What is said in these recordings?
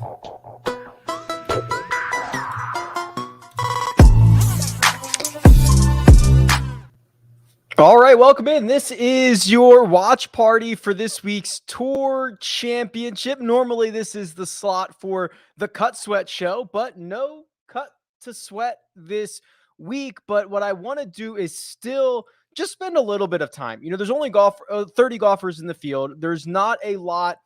All right, welcome in. This is your watch party for this week's Tour Championship. Normally, this is the slot for the Cut Sweat show, but no cut to sweat this week. But what I want to do is still just spend a little bit of time. There's only 30 golfers in the field. There's not a lot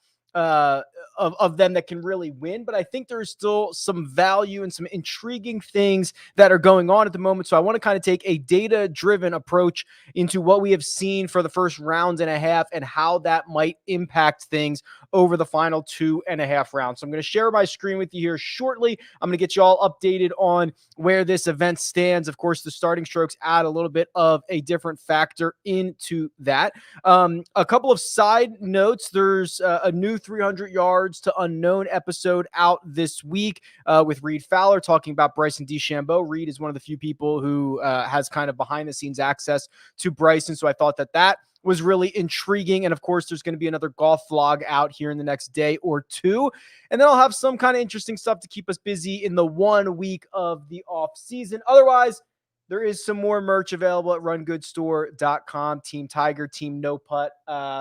of them that can really win, but I think there's still some value and some intriguing things that are going on at the moment. So I want to kind of take a data-driven approach into what we have seen for the first round and a half and how that might impact things over the final 2.5 rounds. So I'm going to share my screen with you here shortly. I'm going to get you all updated on where this event stands. Of course, the starting strokes add a little bit of a different factor into that. A couple of side notes. There's a new 300 yards to unknown episode out this week with Reed Fowler talking about Bryson DeChambeau. Reed is one of the few people who has kind of behind the scenes access to Bryson. So I thought that was really intriguing. And of course, there's going to be another golf vlog out here in the next day or two. And then I'll have some kind of interesting stuff to keep us busy in the 1 week of the off season. Otherwise, there is some more merch available at rungoodstore.com. Team Tiger, Team No Putt,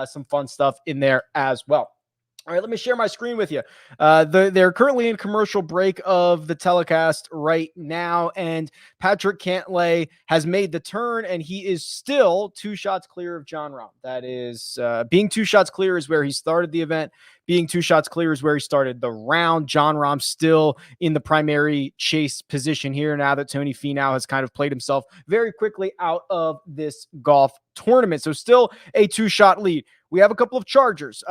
some fun stuff in there as well. All right, let me share my screen with you. They're currently in commercial break of the telecast right now, and Patrick Cantlay has made the turn, and he is still 2 shots clear of Jon Rahm. That is, being 2 shots clear is where he started the event. Being 2 shots clear is where he started the round. Jon Rahm still in the primary chase position here now that Tony Finau has kind of played himself very quickly out of this golf tournament. So still a 2-shot lead. We have a couple of chargers.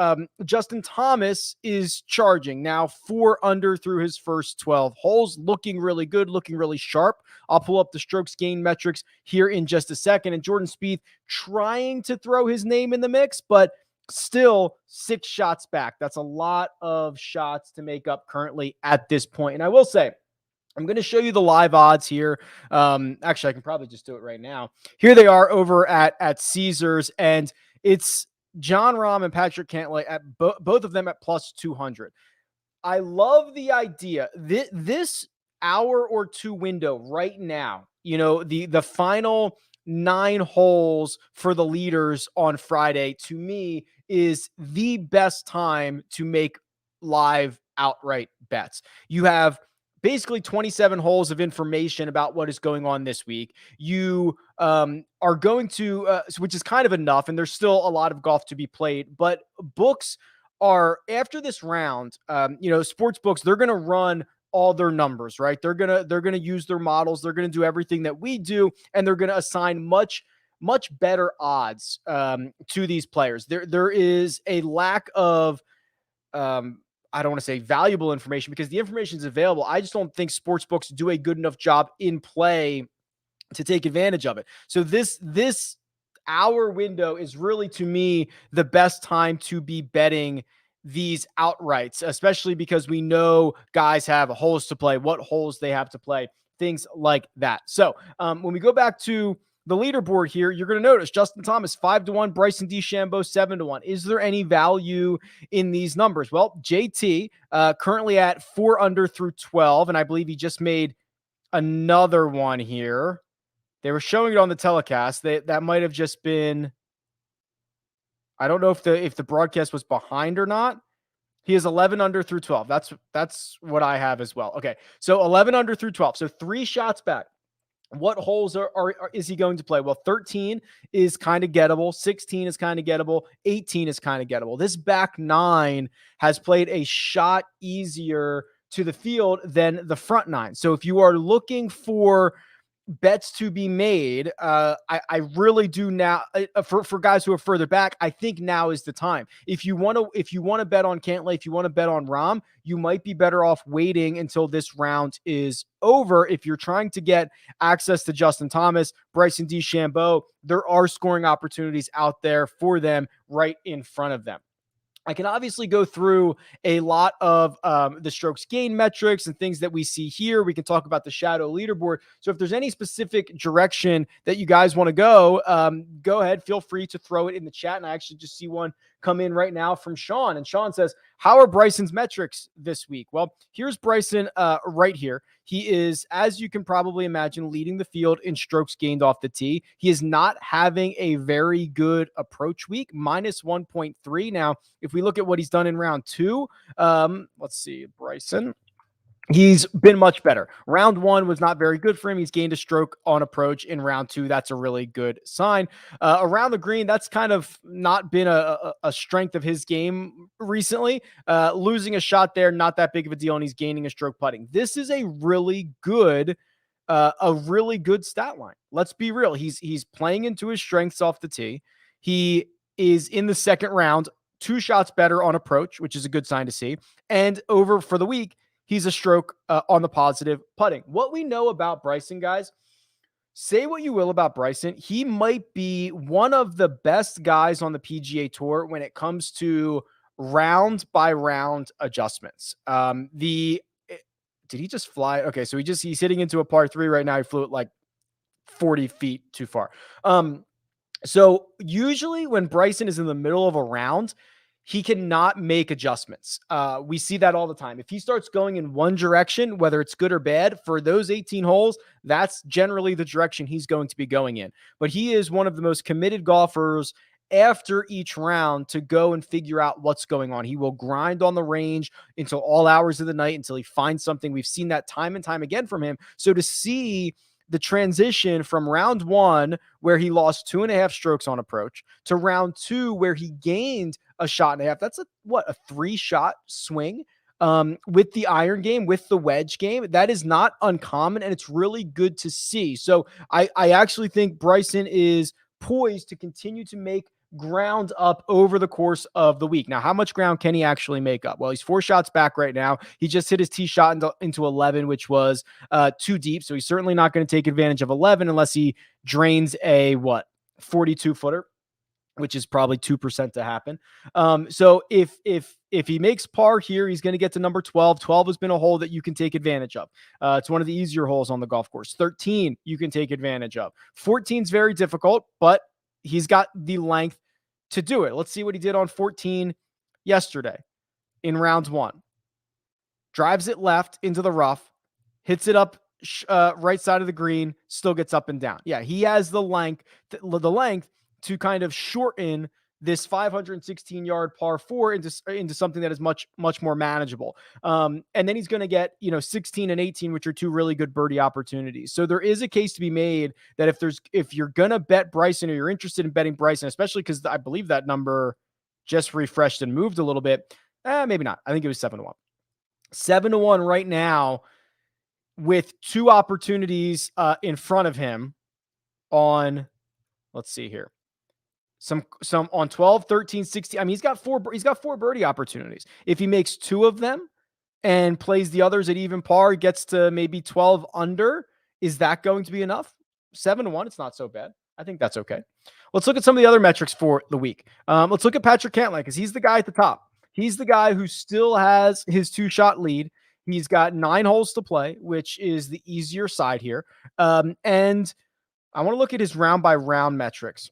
Justin Thomas is charging now 4 under through his first 12 holes, looking really good, looking really sharp. I'll pull up the strokes gain metrics here in just a second. And Jordan Spieth trying to throw his name in the mix, but still 6 shots back. That's a lot of shots to make up currently at this point. And I will say, I'm going to show you the live odds here. Actually, I can probably just do it right now. Here they are over at Caesars, and it's Jon Rahm and Patrick Cantlay at both of them at plus 200. I love the idea. This hour or two window right now, the final 9 holes for the leaders on Friday, to me, is the best time to make live outright bets. You have basically 27 holes of information about what is going on this week. You are going to, which is kind of enough, and there's still a lot of golf to be played, but books are, after this round, sports books, they're going to run all their numbers, right? They're going to use their models. They're going to do everything that we do, and they're going to assign much better odds to these players. There is a lack of, I don't want to say valuable information, because the information is available. I just don't think sports books do a good enough job in play to take advantage of it. So this hour window is really, to me, the best time to be betting these outrights, especially because we know guys have holes to play, what holes they have to play, things like that. So when we go back to the leaderboard here, you're going to notice Justin Thomas 5-1, Bryson DeChambeau 7-1. Is there any value in these numbers? Well, JT currently at 4 under through 12, and I believe he just made another one here. They were showing it on the telecast. That might have just been, I don't know if the broadcast was behind or not. He is 11 under through 12. That's what I have as well. Okay, so 11 under through 12. So 3 shots back. What holes is he going to play? Well, 13 is kind of gettable. 16 is kind of gettable. 18 is kind of gettable. This back 9 has played a shot easier to the field than the front 9. So if you are looking for bets to be made, I really do now, for guys who are further back, I think now is the time. If you want to bet on Cantlay, if you want to bet on Rahm, you might be better off waiting until this round is over. If you're trying to get access to Justin Thomas, Bryson DeChambeau, there are scoring opportunities out there for them right in front of them. I can obviously go through a lot of the strokes gain metrics and things that we see here. We can talk about the shadow leaderboard. So if there's any specific direction that you guys want to go ahead. Feel free to throw it in the chat. And I actually just see one come in right now from Sean. And Sean says, how are Bryson's metrics this week? Well, here's Bryson right here. He is, as you can probably imagine, leading the field in strokes gained off the tee. He is not having a very good approach week, minus 1.3. Now, if we look at what he's done in round two, let's see, Bryson. He's been much better. Round one was not very good for him. He's gained a stroke on approach in round two. That's a really good sign. Around the green, that's kind of not been a strength of his game recently. Losing a shot there, not that big of a deal, and he's gaining a stroke putting. This is a really good stat line. Let's be real. He's playing into his strengths off the tee. He is in the second round, 2 shots better on approach, which is a good sign to see. And over for the week, he's a stroke on the positive putting. What we know about Bryson, guys, say what you will about Bryson, he might be one of the best guys on the PGA Tour when it comes to round by round adjustments. Did he just fly? Okay, so he's hitting into a par 3 right now. He flew it like 40 feet too far. So usually when Bryson is in the middle of a round, he cannot make adjustments. We see that all the time. If he starts going in one direction, whether it's good or bad, for those 18 holes, that's generally the direction he's going to be going in. But he is one of the most committed golfers after each round to go and figure out what's going on. He will grind on the range until all hours of the night until he finds something. We've seen that time and time again from him. So to see the transition from round one, where he lost 2.5 strokes on approach, to round two, where he gained a shot and a half. That's a 3-shot swing with the iron game, with the wedge game. That is not uncommon, and it's really good to see. So I actually think Bryson is poised to continue to make ground up over the course of the week. Now, how much ground can he actually make up? Well, he's 4 shots back right now. He just hit his tee shot into 11, which was too deep. So he's certainly not going to take advantage of 11 unless he drains a 42 footer, which is probably 2% to happen. So if he makes par here, he's going to get to number 12. 12 has been a hole that you can take advantage of. It's one of the easier holes on the golf course. 13, you can take advantage of. 14 is very difficult, but he's got the length to do it. Let's see what he did on 14 yesterday in round one. Drives it left into the rough, hits it up right side of the green, still gets up and down. Yeah, he has the length to kind of shorten this 516-yard par 4 into something that is much, much more manageable. And then he's going to get, 16 and 18, which are 2 really good birdie opportunities. So there is a case to be made that if you're going to bet Bryson, or you're interested in betting Bryson, especially because I believe that number just refreshed and moved a little bit. Maybe not. I think it was 7-1. 7-1 right now with 2 opportunities in front of him on, let's see here. Some on 12, 13, 16. I mean, he's got four birdie opportunities. If he makes 2 of them and plays the others at even par, gets to maybe 12 under, is that going to be enough? 7-1, it's not so bad. I think that's okay. Let's look at some of the other metrics for the week. Let's look at Patrick Cantlay, because he's the guy at the top. He's the guy who still has his 2-shot lead. He's got 9 holes to play, which is the easier side here. And I want to look at his round by round metrics.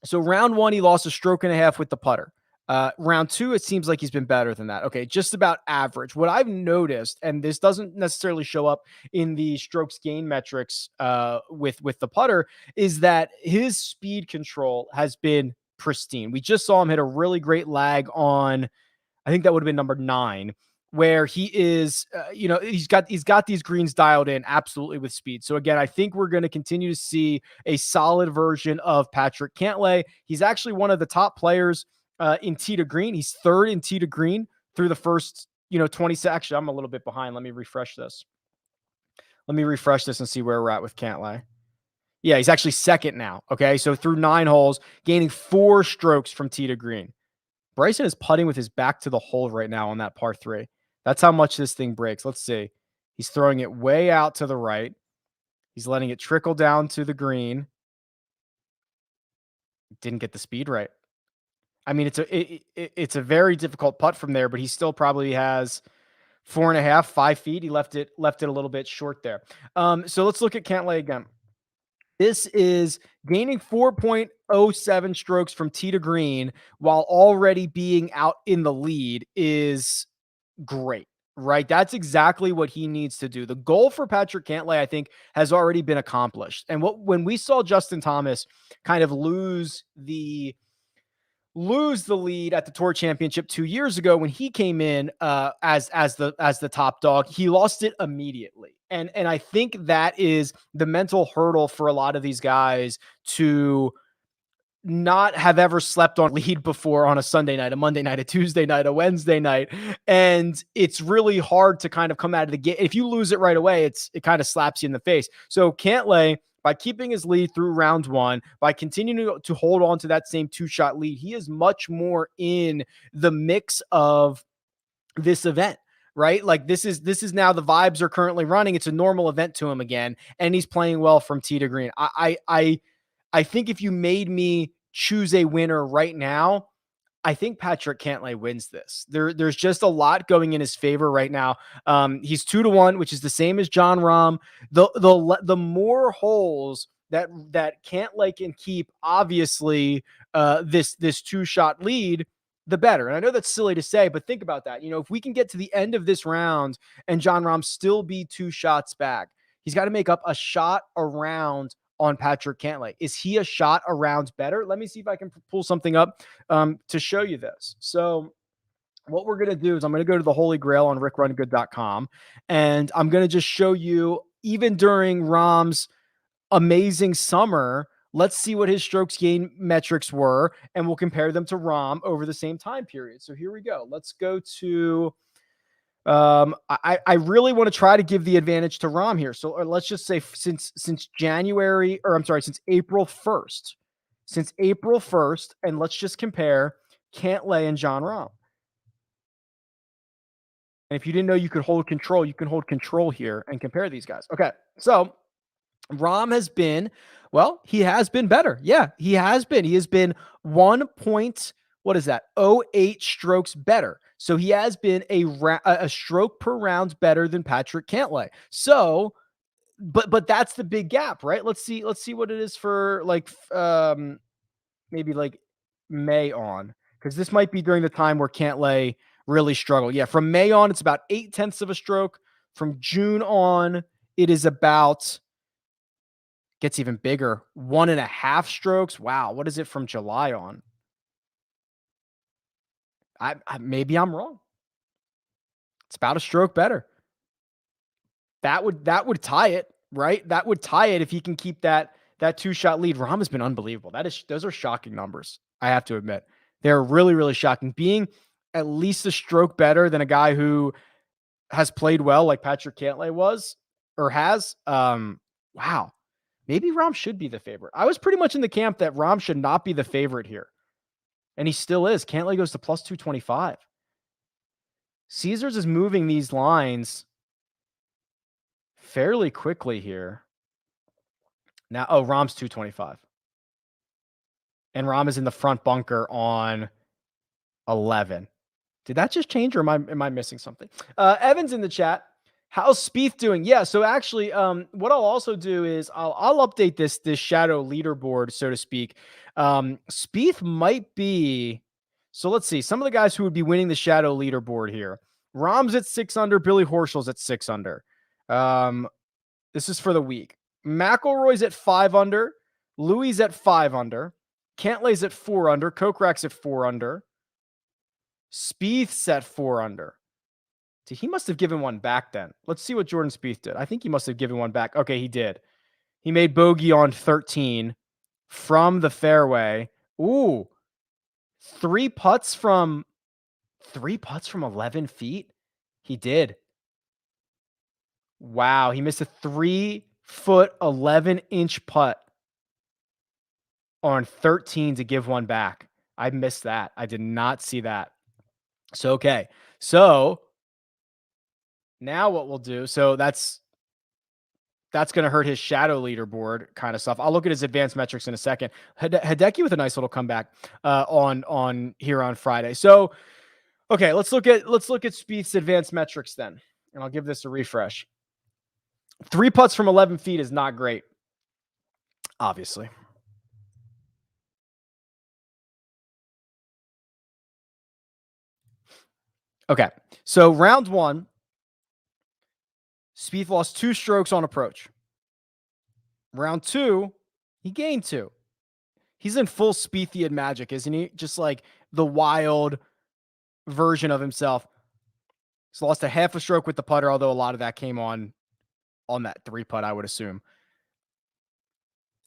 So round 1, he lost a stroke and a half with the putter. Round 2, it seems like he's been better than that. Okay, just about average. What I've noticed, and this doesn't necessarily show up in the strokes gain metrics with the putter, is that his speed control has been pristine. We just saw him hit a really great lag on, I think that would have been number 9, where he is, he's got these greens dialed in absolutely with speed. So again, I think we're going to continue to see a solid version of Patrick Cantlay. He's actually one of the top players in tee to green. He's 3rd in tee to green through the first, 20. Actually, I'm a little bit behind. Let me refresh this. And see where we're at with Cantlay. Yeah, he's actually 2nd now. Okay, so through 9 holes, gaining 4 strokes from tee to green. Bryson is putting with his back to the hole right now on that par 3. That's how much this thing breaks. Let's see. He's throwing it way out to the right. He's letting it trickle down to the green. Didn't get the speed right. I mean, it's a very difficult putt from there, but he still probably has 4.5, 5 feet. He left it a little bit short there. So let's look at Cantlay again. This is gaining 4.07 strokes from tee to green while already being out in the lead is great, right? That's exactly what he needs to do. The goal for Patrick Cantlay, I think, has already been accomplished. And when we saw Justin Thomas kind of lose the lead at the Tour Championship 2 years ago when he came in as the top dog, he lost it immediately. And I think that is the mental hurdle for a lot of these guys to not have ever slept on lead before on a Sunday night, a Monday night, a Tuesday night, a Wednesday night. And it's really hard to kind of come out of the gate. If you lose it right away, it kind of slaps you in the face. So Cantlay, by keeping his lead through round one, by continuing to hold on to that same 2-shot lead, he is much more in the mix of this event, right? Like this is now the vibes are currently running. It's a normal event to him again, and he's playing well from tee to green. I think if you made me choose a winner right now, I think Patrick Cantlay wins this. There's just a lot going in his favor right now. He's 2-1, which is the same as Jon Rahm. The more holes that Cantlay can keep, obviously, this 2-shot lead, the better. And I know that's silly to say, but think about that. If we can get to the end of this round and Jon Rahm still be 2 shots back, he's got to make up a shot around on Patrick Cantlay. Is he a shot around better? Let me see if I can pull something up to show you this. So what we're going to do is I'm going to go to the Holy Grail on RickRunGood.com, and I'm going to just show you, even during Rahm's amazing summer, let's see what his strokes gain metrics were, and we'll compare them to Rahm over the same time period. So here we go. Let's go to I really want to try to give the advantage to Rahm here. So let's just say since April 1st, and let's just compare Cantlay and Jon Rahm. And if you didn't know you could hold control, you can hold control here and compare these guys. Okay, so Rahm has been, he has been better. Yeah, he has been. He has been 1.08 strokes better. So he has been a stroke per round better than Patrick Cantlay. So, but that's the big gap, right? Let's see what it is for maybe like May on, because this might be during the time where Cantlay really struggled. Yeah, from May on, it's about 0.8 of a stroke. From June on, it is about, gets even bigger, 1.5 strokes. Wow, what is it from July on? Maybe I'm wrong. It's about a stroke better. That would tie it, right? That would tie it if he can keep that 2-shot lead. Rahm has been unbelievable. Those are shocking numbers, I have to admit. They're really, really shocking. Being at least a stroke better than a guy who has played well like Patrick Cantlay was or has. Wow. Maybe Rahm should be the favorite. I was pretty much in the camp that Rahm should not be the favorite here, and he still is. Cantlay goes to plus 225. Caesars is moving these lines fairly quickly here. Now, Rahm's 225. And Rahm is in the front bunker on 11. Did that just change, or am I missing something? Evan's in the chat. How's Spieth doing? Yeah, so actually, what I'll also do is I'll update this shadow leaderboard, so to speak. Spieth might be, so let's see, some of the guys who would be winning the shadow leaderboard here. Rahm's at 6 under, Billy Horschel's at 6 under. This is for the week. McIlroy's at 5 under, Louis at 5 under, Cantlay's at 4 under, Kokrak's at 4 under, Spieth's at 4 under. He must have given one back then. Let's see what Jordan Spieth did. I think he must have given one back. Okay, he did. He made bogey on 13 from the fairway. Ooh, 3 putts from 11 feet. He did. Wow, he missed a 3-foot, 11-inch putt on 13 to give one back. I missed that. I did not see that. So, okay. So now what we'll do, so that's going to hurt his shadow leaderboard kind of stuff. I'll look at his advanced metrics in a second. Hideki with a nice little comeback on here on Friday. So, okay, let's look at Spieth's advanced metrics then, and I'll give this a refresh. 3 putts from 11 feet is not great. obviously. Okay. So round one, Spieth lost 2 strokes on approach. Round two, he gained 2. He's in full Spiethian magic, isn't he? Just like the wild version of himself. He's lost a half a stroke with the putter, although a lot of that came on that 3 putt, I would assume.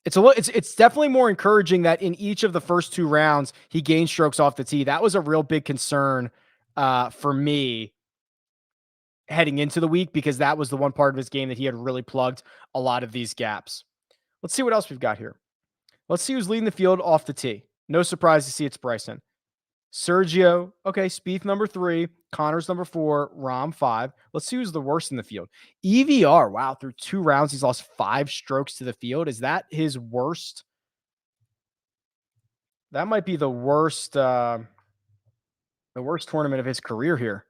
It's definitely more encouraging that in each of the first 2 rounds he gained strokes off the tee. That was a real big concern for me heading into the week, because that was the one part of his game that he had really plugged a lot of these gaps. Let's see what else we've got here. Let's see who's leading the field off the tee. No surprise to see it's Bryson. Sergio, okay, Spieth number 3, Connors number 4, Rahm 5. Let's see who's the worst in the field. EVR, wow, through 2 rounds, he's lost 5 strokes to the field. Is that his worst? That might be the worst tournament of his career here.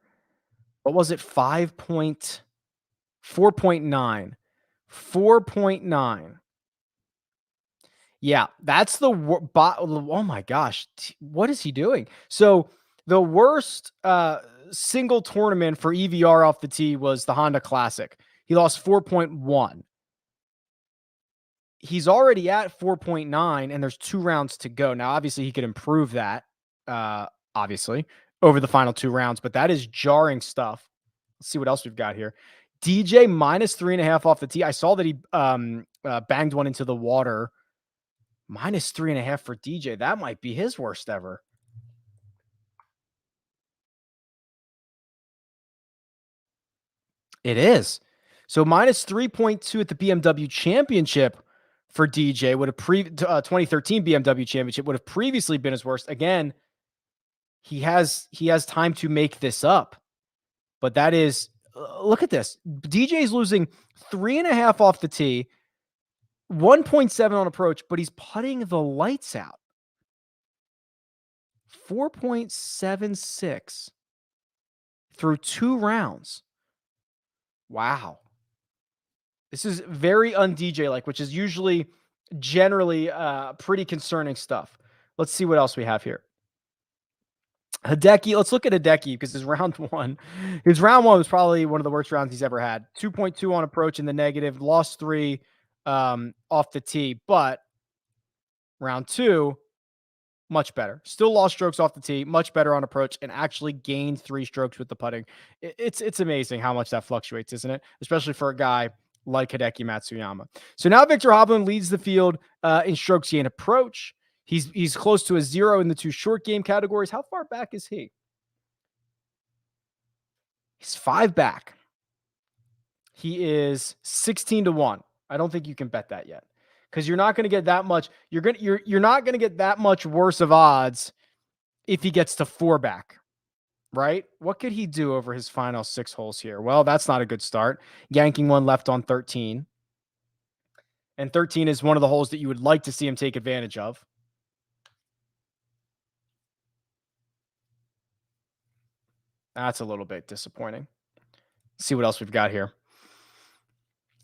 What was it? 4.9. 4.9. Yeah, that's the oh my gosh, what is he doing? So the worst single tournament for EVR off the tee was the Honda Classic. He lost 4.1. He's already at 4.9, and there's 2 rounds to go. Now, obviously, he could improve that, obviously, over the final 2 rounds, but that is jarring stuff. Let's see what else we've got here. DJ minus 3.5 off the tee. I saw that he banged one into the water. Minus 3.5 for DJ. That might be his worst ever. It is. So minus 3.2 at the BMW Championship for DJ would have 2013 BMW Championship would have previously been his worst. Again, he has time to make this up, but that is look at this. DJ's losing 3.5 off the tee, 1.7 on approach, but he's putting the lights out. 4.76 through 2 rounds. Wow. This is very un-DJ like, which is usually generally pretty concerning stuff. Let's see what else we have here. Hideki, let's look at Hideki because his round one was probably one of the worst rounds he's ever had. 2.2 on approach in the negative, lost 3 off the tee, but round 2, much better. Still lost strokes off the tee, much better on approach, and actually gained 3 strokes with the putting. It's amazing how much that fluctuates, isn't it? Especially for a guy like Hideki Matsuyama. So now Victor Hovland leads the field in strokes gained approach. He's close to a 0 in the 2 short game categories. How far back is he? He's 5 back. He is 16-1. I don't think you can bet that yet, because you're not going to get that much. You're not going to get that much worse of odds if he gets to 4 back, right? What could he do over his final 6 holes here? Well, that's not a good start. Yanking one left on 13. And 13 is one of the holes that you would like to see him take advantage of. That's a little bit disappointing. Let's see what else we've got here.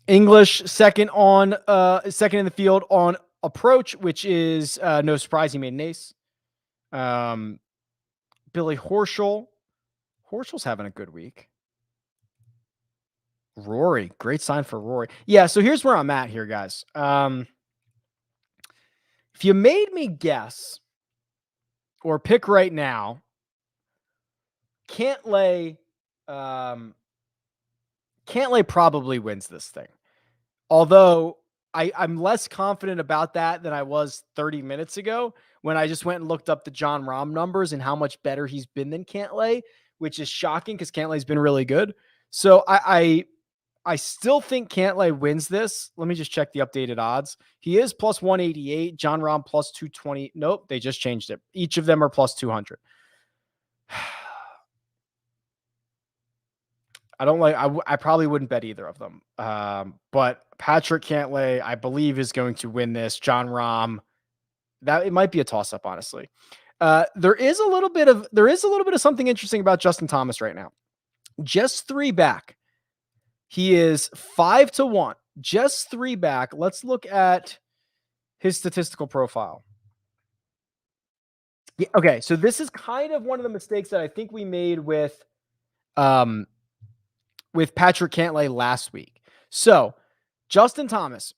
English second in the field on approach, which is no surprise. He made an ace. Billy Horschel. Horschel's having a good week. Rory, great sign for Rory. Yeah, so here's where I'm at here, guys. If you made me guess or pick right now, Cantlay probably wins this thing. Although I'm less confident about that than I was 30 minutes ago when I just went and looked up the Jon Rahm numbers and how much better he's been than Cantlay, which is shocking because Cantlay's been really good. So I still think Cantlay wins this. Let me just check the updated odds. He is plus 188. Jon Rahm plus 220. Nope, they just changed it. Each of them are plus 200. I probably wouldn't bet either of them. But Patrick Cantlay, I believe, is going to win this. Jon Rahm, that it might be a toss-up, honestly. There is a little bit of something interesting about Justin Thomas right now. Just 3 back. He is 5-1. Just 3 back. Let's look at his statistical profile. Yeah, okay, so this is kind of one of the mistakes that I think we made with Patrick Cantlay last week. So Justin Thomas,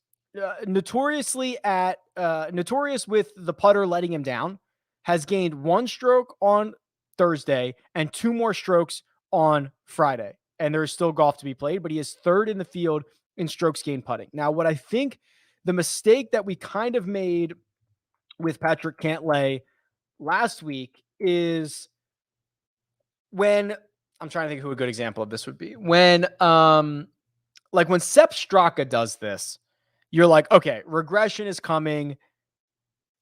notorious with the putter letting him down, has gained 1 stroke on Thursday and 2 more strokes on Friday. And there is still golf to be played, but he is 3rd in the field in strokes gained putting. Now, what I think the mistake that we kind of made with Patrick Cantlay last week is when I'm trying to think who a good example of this would be. When when Sepp Straka does this, you're like, okay, regression is coming.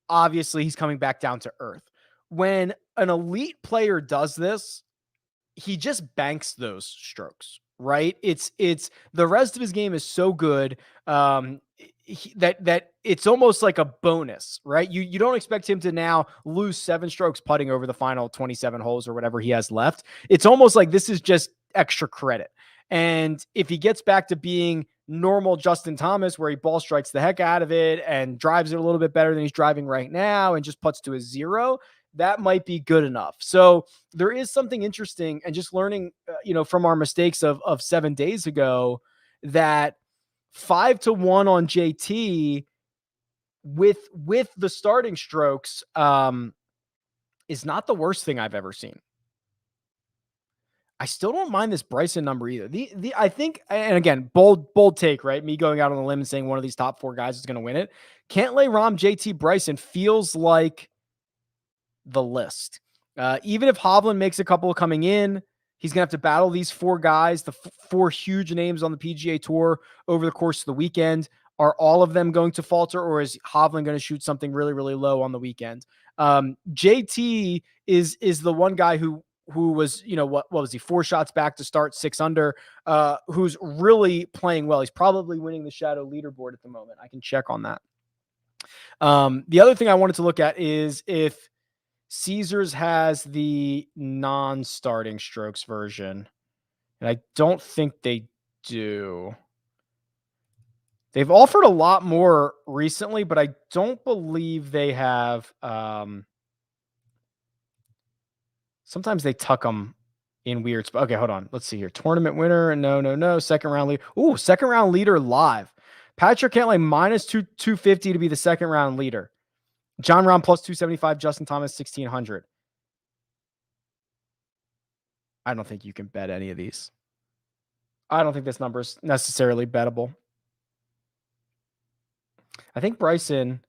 Obviously, he's coming back down to earth. When an elite player does this, he just banks those strokes, right? It's the rest of his game is so good that it's almost like a bonus, right? You don't expect him to now lose 7 strokes putting over the final 27 holes or whatever he has left. It's almost like this is just extra credit. And if he gets back to being normal Justin Thomas, where he ball strikes the heck out of it and drives it a little bit better than he's driving right now and just puts to a 0, that might be good enough. So there is something interesting, and just learning, from our mistakes of 7 days ago, that 5-1 on JT with the starting strokes is not the worst thing I've ever seen. I still don't mind this Bryson number either. I think, and again, bold take, right? Me going out on a limb and saying one of these top 4 guys is going to win it. Cantlay, Rahm, JT, Bryson feels like the list. Even if Hovland makes a couple coming in, he's going to have to battle these 4 guys, the 4 huge names on the PGA Tour over the course of the weekend. Are all of them going to falter, or is Hovland going to shoot something really, really low on the weekend? JT is the one guy who was, what was he, 4 shots back to start 6 under, who's really playing well. He's probably winning the shadow leaderboard at the moment. I can check on that. The other thing I wanted to look at is if Caesars has the non-starting strokes version, and I don't think they do. They've offered a lot more recently, but I don't believe they have. Sometimes they tuck them in weird spots. Okay, hold on. Let's see here. Tournament winner. No. Second round leader. Ooh, second round leader live. Patrick Cantlay minus 250 to be the second round leader. John Rahm plus 275. Justin Thomas 1600. I don't think you can bet any of these. I don't think this number is necessarily bettable. I think Bryson.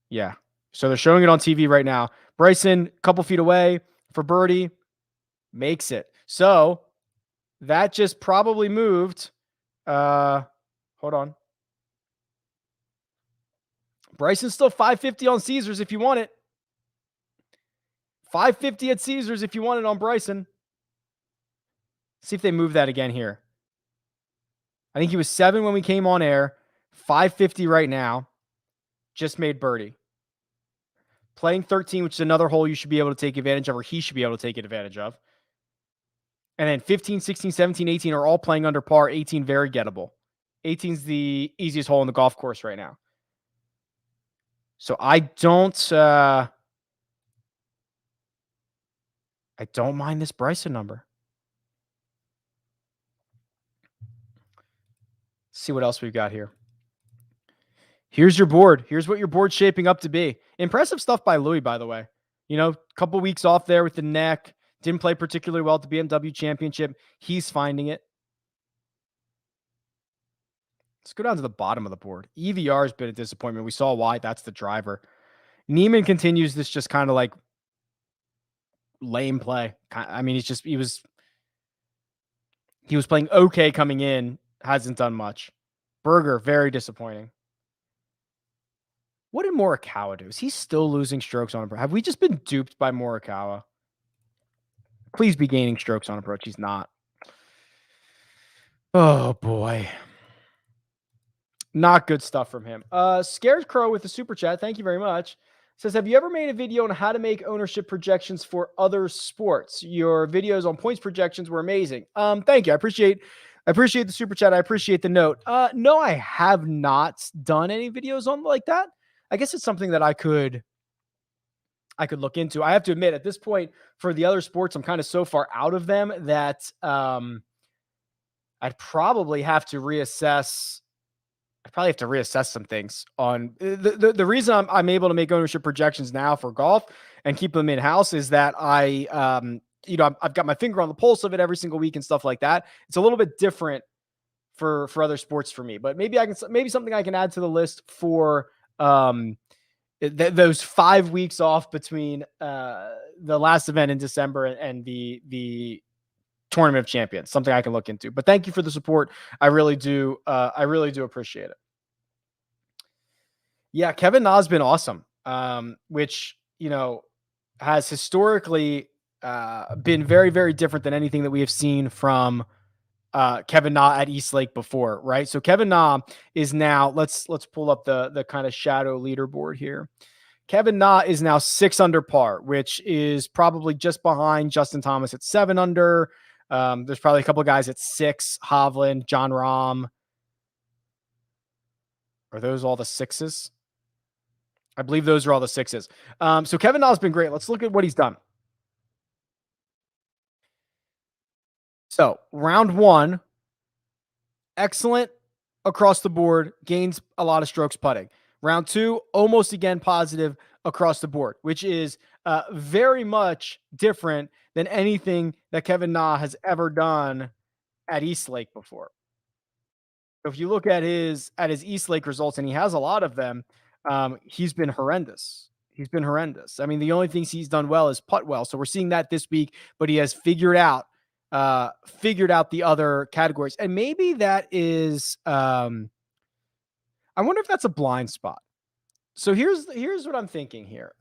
Yeah. So they're showing it on TV right now. Bryson, a couple feet away for birdie, makes it. So that just probably moved. Hold on. Bryson's still 550 on Caesars if you want it. 550 at Caesars if you want it on Bryson. See if they move that again here. I think he was 7 when we came on air. 550 right now. Just made birdie. Playing 13, which is another hole you should be able to take advantage of, or he should be able to take advantage of. And then 15, 16, 17, 18 are all playing under par. 18 very gettable. 18 is the easiest hole in the golf course right now. So I don't mind this Bryson number. Let's see what else we've got here. Here's your board. Here's what your board's shaping up to be. Impressive stuff by Louis, by the way. Couple weeks off there with the neck. Didn't play particularly well at the BMW Championship. He's finding it. Let's go down to the bottom of the board. EVR has been a disappointment. We saw why. That's the driver. Neiman continues this just kind of like lame play. I mean, he was playing okay coming in. Hasn't done much. Berger, very disappointing. What did Morikawa do? Is he still losing strokes on approach? Have we just been duped by Morikawa? Please be gaining strokes on approach. He's not. Oh, boy. Not good stuff from him. Scarecrow with the super chat. Thank you very much. Says, have you ever made a video on how to make ownership projections for other sports? Your videos on points projections were amazing. Thank you. I appreciate I appreciate the super chat. I appreciate the note. No, I have not done any videos on like that. I guess it's something that I could look into. I have to admit, at this point, for the other sports, I'm kind of so far out of them that I'd probably have to reassess. I probably have to reassess some things on the reason I'm able to make ownership projections now for golf and keep them in house is that I've got my finger on the pulse of it every single week and stuff like that. It's a little bit different for other sports for me, but maybe something I can add to the list for those 5 weeks off between the last event in December and the Tournament of Champions, something I can look into. But thank you for the support. I really do. I really do appreciate it. Yeah, Kevin Na's been awesome, which has historically been very, very different than anything that we have seen from Kevin Na at East Lake before, right? So Kevin Na is now, let's pull up the kind of shadow leaderboard here. Kevin Na is now 6 under par, which is probably just behind Justin Thomas at 7 under. There's probably a couple of guys at 6, Hovland, John Rahm. Are those all the 6s? I believe those are all the 6s. So Kevin Na has been great. Let's look at what he's done. So round 1, excellent across the board, gains a lot of strokes putting. Round 2, almost again positive across the board, which is very much different than anything that Kevin Na has ever done at East Lake before. So if you look at his East Lake results, and he has a lot of them, he's been horrendous. He's been horrendous. I mean, the only things he's done well is putt well. So we're seeing that this week, but he has figured out the other categories. And maybe that is I wonder if that's a blind spot. So here's what I'm thinking here.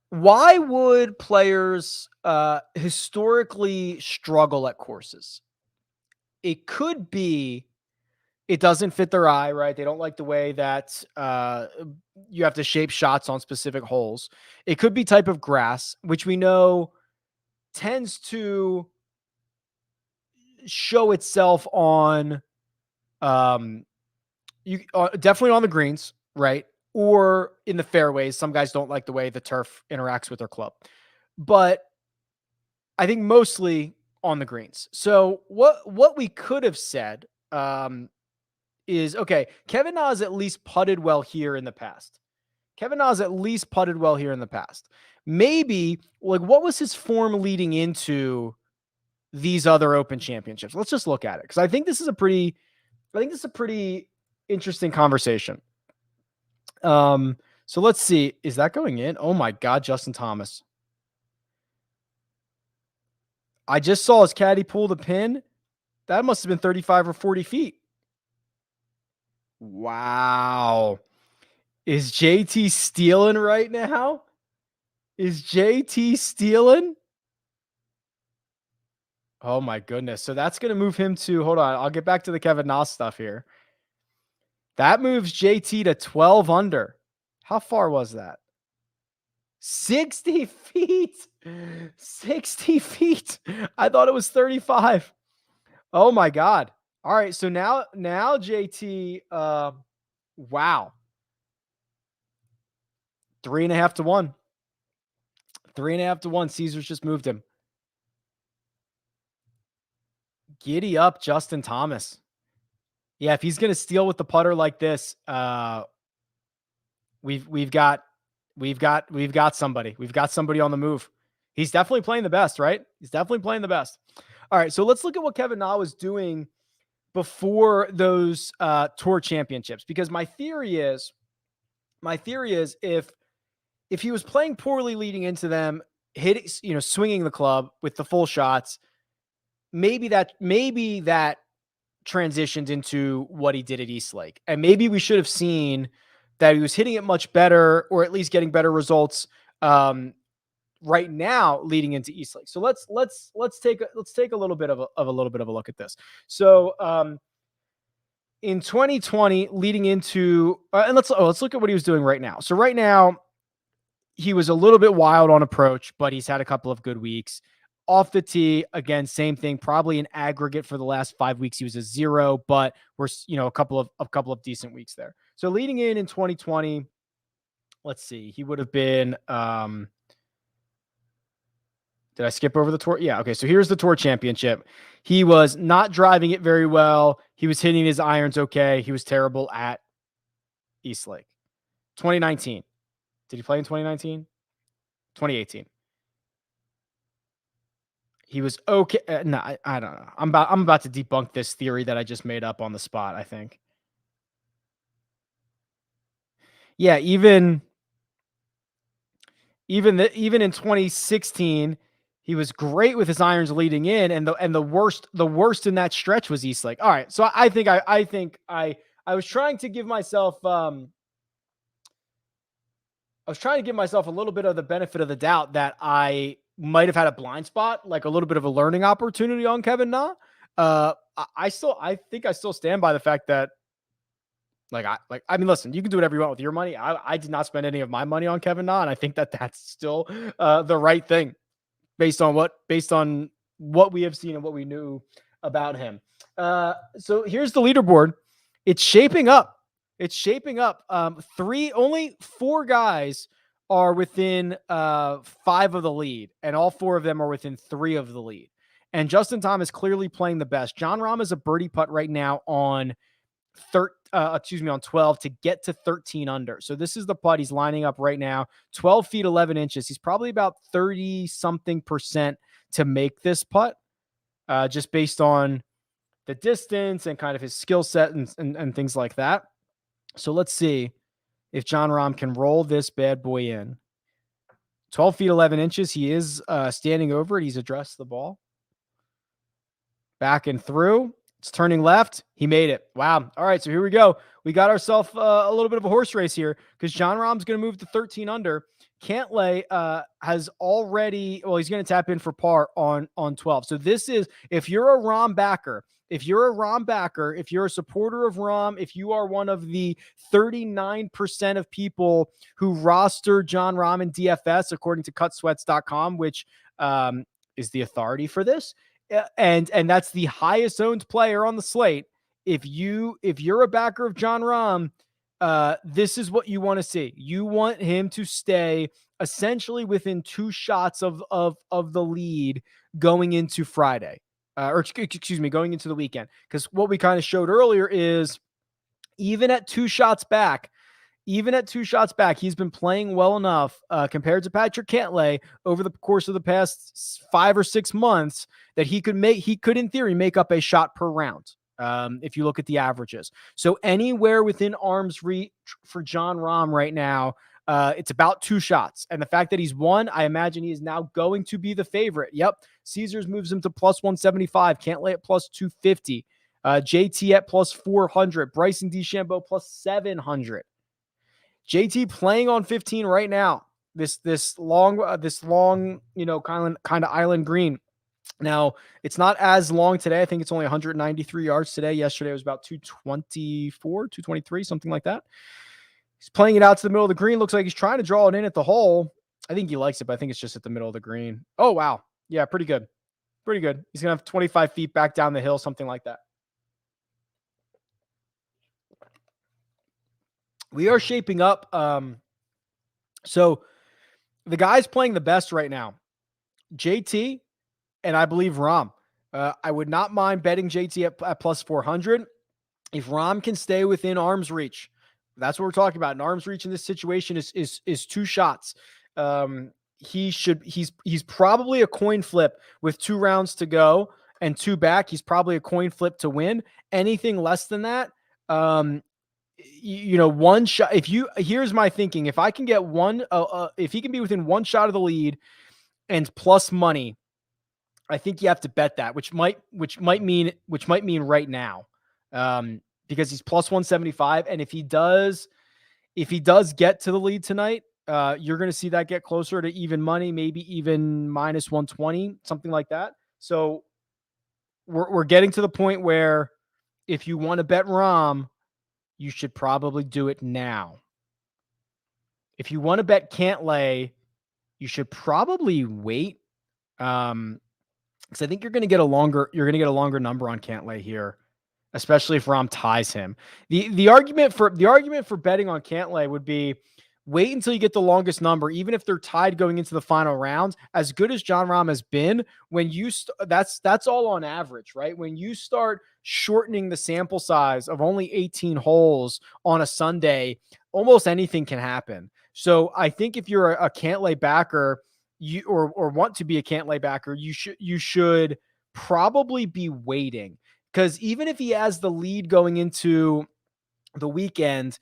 Why would players historically struggle at courses? It could be it doesn't fit their eye, right? They don't like the way that you have to shape shots on specific holes. It could be type of grass, which we know tends to show itself on definitely on the greens, right? Or in the fairways. Some guys don't like the way the turf interacts with their club. But I think mostly on the greens. So what we could have said is, okay, Kevin Na has at least putted well here in the past. Maybe, like, what was his form leading into these other Open Championships? Let's just look at it, because I think this is a pretty interesting conversation. So let's see. Is that going in? Oh my God, Justin Thomas. I just saw his caddy pull the pin. That must have been 35 or 40 feet. Wow. Is JT stealing right now? Is JT stealing? Oh my goodness. So that's going to move him to, hold on, I'll get back to the Kevin Na stuff here. That moves JT to 12 under. How far was that? 60 feet. 60 feet. I thought it was 35. Oh my God. All right. So now JT, wow. 3.5 to 1. 3.5 to 1. Caesars just moved him. Giddy up, Justin Thomas. Yeah, if he's going to steal with the putter like this, we've got somebody. We've got somebody on the move. He's definitely playing the best, right? He's definitely playing the best. All right, so let's look at what Kevin Na was doing before those tour championships, because my theory is if he was playing poorly leading into them, swinging the club with the full shots, maybe that transitioned into what he did at East Lake. And maybe we should have seen that he was hitting it much better, or at least getting better results right now leading into East Lake. So let's take a little bit of a look at this. So in 2020, leading into and let's look at what he was doing right now. So right now, he was a little bit wild on approach, but he's had a couple of good weeks. Off the tee, again, same thing. Probably an aggregate for the last 5 weeks, he was a 0, but we're a couple of decent weeks there. So leading in 2020, let's see, he would have been. Did I skip over the tour? Yeah. Okay. So here's the tour championship. He was not driving it very well. He was hitting his irons okay. He was terrible at Eastlake. 2019. Did he play in 2019? 2018. He was okay. No, I don't know. I'm about to debunk this theory that I just made up on the spot, I think. Yeah, even in 2016, he was great with his irons leading in, and the worst in that stretch was Eastlake. All right, so I think I was trying to give myself I was trying to give myself a little bit of the benefit of the doubt that I might have had a blind spot, like a little bit of a learning opportunity on Kevin Na. I think I still stand by the fact that I mean, listen, you can do whatever you want with your money. I did not spend any of my money on Kevin Na, and I think that that's still the right thing based on what we have seen and what we knew about him. So here's the leaderboard. It's shaping up. Only 4 guys are within 5 of the lead, and all 4 of them are within 3 of the lead. And Justin Thomas clearly playing the best. Jon Rahm is a birdie putt right now on 12 to get to 13 under. So this is the putt he's lining up right now. 12 feet 11 inches. He's probably about 30 something percent to make this putt, just based on the distance and kind of his skill set and things like that. So let's see if Jon Rahm can roll this bad boy in. 12 feet 11 inches. He is standing over it. He's addressed the ball. Back and through. It's turning left. He made it. Wow. All right. So here we go. We got ourselves a little bit of a horse race here because Jon Rahm's going to move to 13 under. Cantlay has already, he's going to tap in for par on 12. So this is, if you're a Rahm backer, if you're a supporter of Rahm, if you are one of the 39% of people who roster Jon Rahm in DFS, according to cutsweats.com, which is the authority for this, and that's the highest owned player on the slate. If you're a backer of Jon Rahm, this is what you want to see. You want him to stay essentially within 2 shots of the lead going into Friday, going into the weekend. Because what we kind of showed earlier is even at 2 shots back, he's been playing well enough compared to Patrick Cantlay over the course of the past 5 or 6 months that he could in theory make up a shot per round. If you look at the averages. So anywhere within arm's reach for Jon Rahm right now, it's about 2 shots. And the fact that he's won, I imagine he is now going to be the favorite. Yep. Caesars moves him to plus 175. Cantlay at plus 250. JT at plus 400. Bryson DeChambeau plus 700. JT playing on 15 right now. This long, kind of island green. Now, it's not as long today. I think it's only 193 yards today. Yesterday it was about 224, 223, something like that. He's playing it out to the middle of the green. Looks like he's trying to draw it in at the hole. I think he likes it, but I think it's just at the middle of the green. Oh, wow. Yeah, pretty good. Pretty good. He's going to have 25 feet back down the hill, something like that. We are shaping up. So the guys playing the best right now, JT, and I believe Rahm. I would not mind betting JT at plus 400. If Rahm can stay within arm's reach, that's what we're talking about. And arm's reach in this situation is 2 shots. He's probably a coin flip with 2 rounds to go and 2 back. He's probably a coin flip to win. Anything less than that, one shot. Here's my thinking. If I can get if he can be within 1 shot of the lead and plus money, I think you have to bet that, which might mean right now, because he's plus 175. And if he does get to the lead tonight, you're going to see that get closer to even money, maybe even minus 120, something like that. So we're getting to the point where if you want to bet Rahm, you should probably do it now. If you want to bet Cantlay, you should probably wait. because I think you're going to get a longer number on Cantlay here, especially if Rahm ties him. The argument for betting on Cantlay would be wait until you get the longest number, even if they're tied going into the final rounds. As good as Jon Rahm has been, when you that's all on average, right? When you start shortening the sample size of only 18 holes on a Sunday, almost anything can happen. So I think if you're a Cantlay backer, you or want to be a Cantlay backer, you should probably be waiting, because even if he has the lead going into the weekend,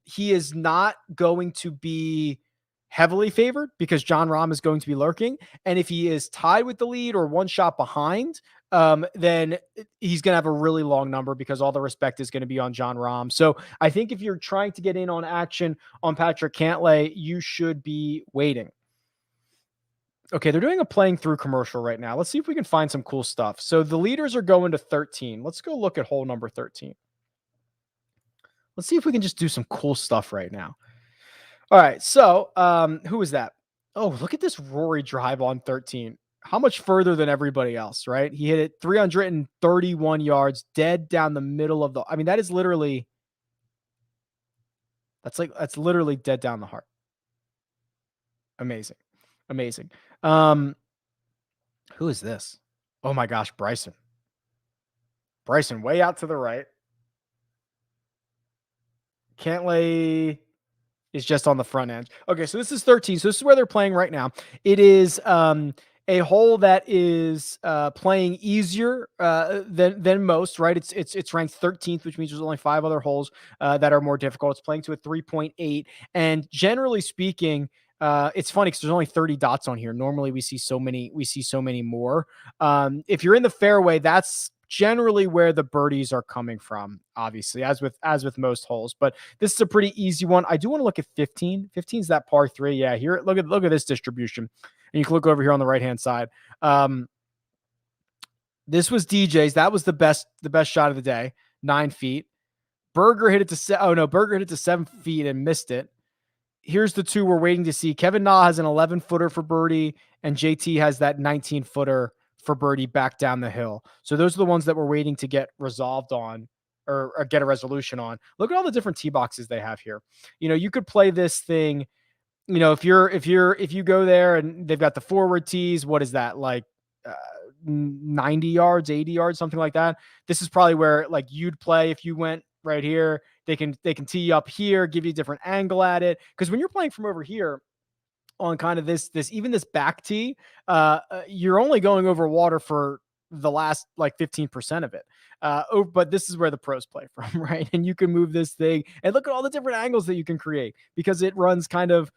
he is not going to be heavily favored because Jon Rahm is going to be lurking. And if he is tied with the lead or one shot behind, then he's going to have a really long number because all the respect is going to be on Jon Rahm. So I think if you're trying to get in on action on Patrick Cantlay, you should be waiting. Okay, they're doing a playing through commercial right now. Let's see if we can find some cool stuff. So the leaders are going to 13. Let's go look at hole number 13. Let's see if we can just do some cool stuff right now. All right, so who is that? Oh, look at this Rory drive on 13. How much further than everybody else, right? He hit it 331 yards, dead down the middle of the. I mean, that's literally dead down the heart. Amazing. Who is this? Oh my gosh, Bryson. Bryson way out to the right. Cantlay is just on the front end. Okay, so this is 13. So this is where they're playing right now. It is a hole that is playing easier than most, right? It's ranked 13th, which means there's only 5 other holes that are more difficult. It's playing to a 3.8, and generally speaking, it's funny because there's only 30 dots on here. Normally we see so many more. If you're in the fairway, that's generally where the birdies are coming from, obviously, as with most holes. But this is a pretty easy one. I do want to look at 15. 15 is that par 3. Yeah, here, look at this distribution. And you can look over here on the right-hand side. This was DJ's. That was the best shot of the day, 9 feet. Berger hit it to 7 feet and missed it. Here's the 2 we're waiting to see. Kevin Na has an 11-footer for birdie, and JT has that 19-footer for birdie back down the hill. So those are the ones that we're waiting to get resolved on or get a resolution on. Look at all the different tee boxes they have here. You could play this thing, if you go there and they've got the forward tees, what is that, like 90 yards, 80 yards, something like that. This is probably where like you'd play if you went right here. They can tee up here, give you a different angle at it. Because when you're playing from over here on kind of this back tee, you're only going over water for the last like 15% of it. But this is where the pros play from, right? And you can move this thing and look at all the different angles that you can create because it runs kind of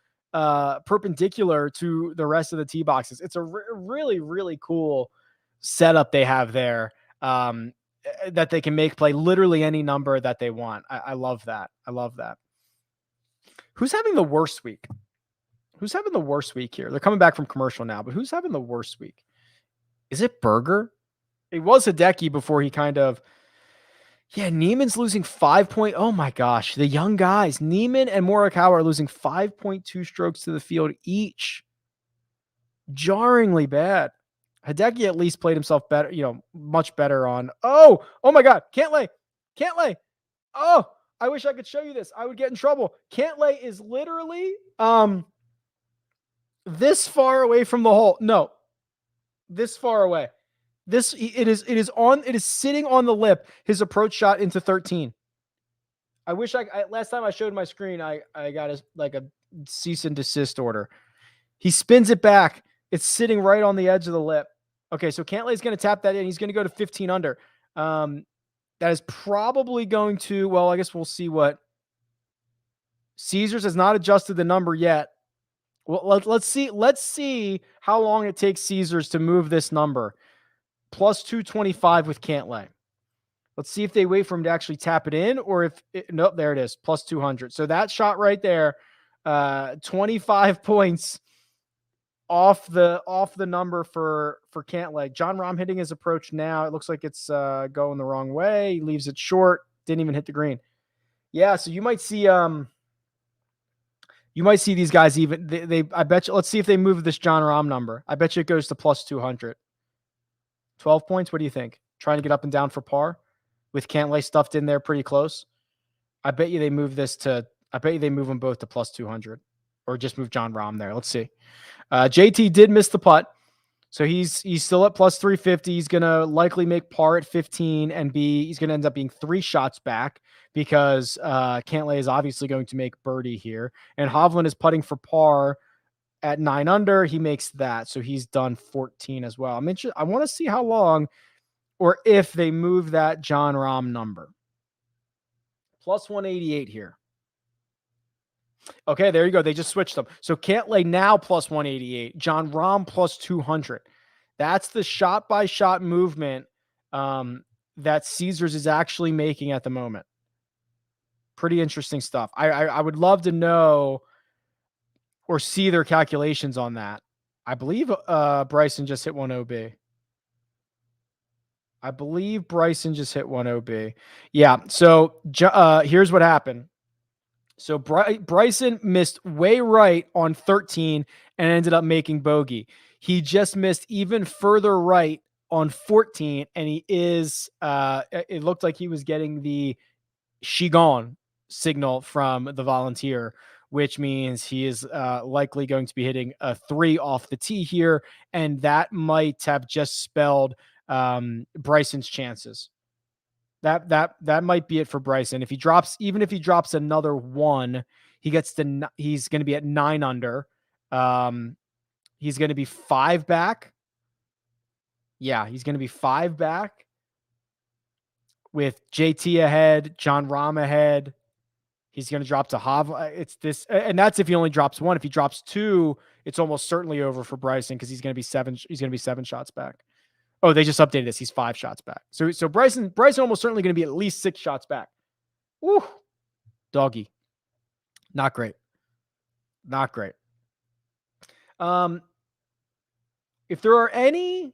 perpendicular to the rest of the tee boxes. It's a really, really cool setup they have there. That they can make play literally any number that they want. I love that. Who's having the worst week? Who's having the worst week here? They're coming back from commercial now, but who's having the worst week? Is it Berger? It was Hideki before he kind of. Yeah, Neiman's losing 5 point. Oh my gosh, the young guys, Neiman and Morikawa are losing 5.2 strokes to the field each. Jarringly bad. Hideki at least played himself better, much better on. Oh my God. Cantlay. Oh, I wish I could show you this. I would get in trouble. Cantlay is literally this far away from the hole. No, this far away. It is sitting on the lip, his approach shot into 13. I wish last time I showed my screen, I got a cease and desist order. He spins it back. It's sitting right on the edge of the lip. Okay, so Cantlay's going to tap that in. He's going to go to 15 under. That is probably going to, well, I guess we'll see what. Caesars has not adjusted the number yet. Well, let's see how long it takes Caesars to move this number. Plus 225 with Cantlay. Let's see if they wait for him to actually tap it in or if nope, there it is. Plus 200. So that shot right there, 25 points off the number for Cantlay. Jon Rahm hitting his approach now. It looks like it's going the wrong way. He leaves it short. Didn't even hit the green. Yeah, so you might see these guys even they I bet you. Let's see if they move this Jon Rahm number. I bet you it goes to plus 200. 12 points. What do you think? Trying to get up and down for par with Cantlay stuffed in there pretty close. I bet you they move them both to plus 200 or just move John Rahm there. Let's see. JT did miss the putt. So he's still at plus 350. He's going to likely make par at 15 and he's going to end up being 3 shots back because Cantlay is obviously going to make birdie here. And Hovland is putting for par at 9 under. He makes that. So he's done 14 as well. I want to see how long or if they move that John Rahm number. Plus 188 here. Okay, there you go. They just switched them. So Cantlay now plus 188. John Rahm plus 200. That's the shot-by-shot movement that Caesars is actually making at the moment. Pretty interesting stuff. I would love to know or see their calculations on that. I believe Bryson just hit 1 OB. I believe Bryson just hit 1 OB. Yeah, so here's what happened. So Bryson missed way right on 13 and ended up making bogey. He just missed even further right on 14, and he is it looked like he was getting the she gone signal from the volunteer, which means he is likely going to be hitting a 3 off the tee here, and that might have just spelled Bryson's chances. That might be it for Bryson. Even if he drops another 1, he's going to be at 9 under. He's going to be 5 back. Yeah, he's going to be 5 back with JT ahead, John Rahm ahead. He's going to drop to Hav. And that's if he only drops 1. If he drops 2, it's almost certainly over for Bryson because he's going to be 7. He's going to be 7 shots back. Oh, they just updated this. He's 5 shots back. So Bryson almost certainly going to be at least 6 shots back. Woo, doggy. Not great. Not great. If there are any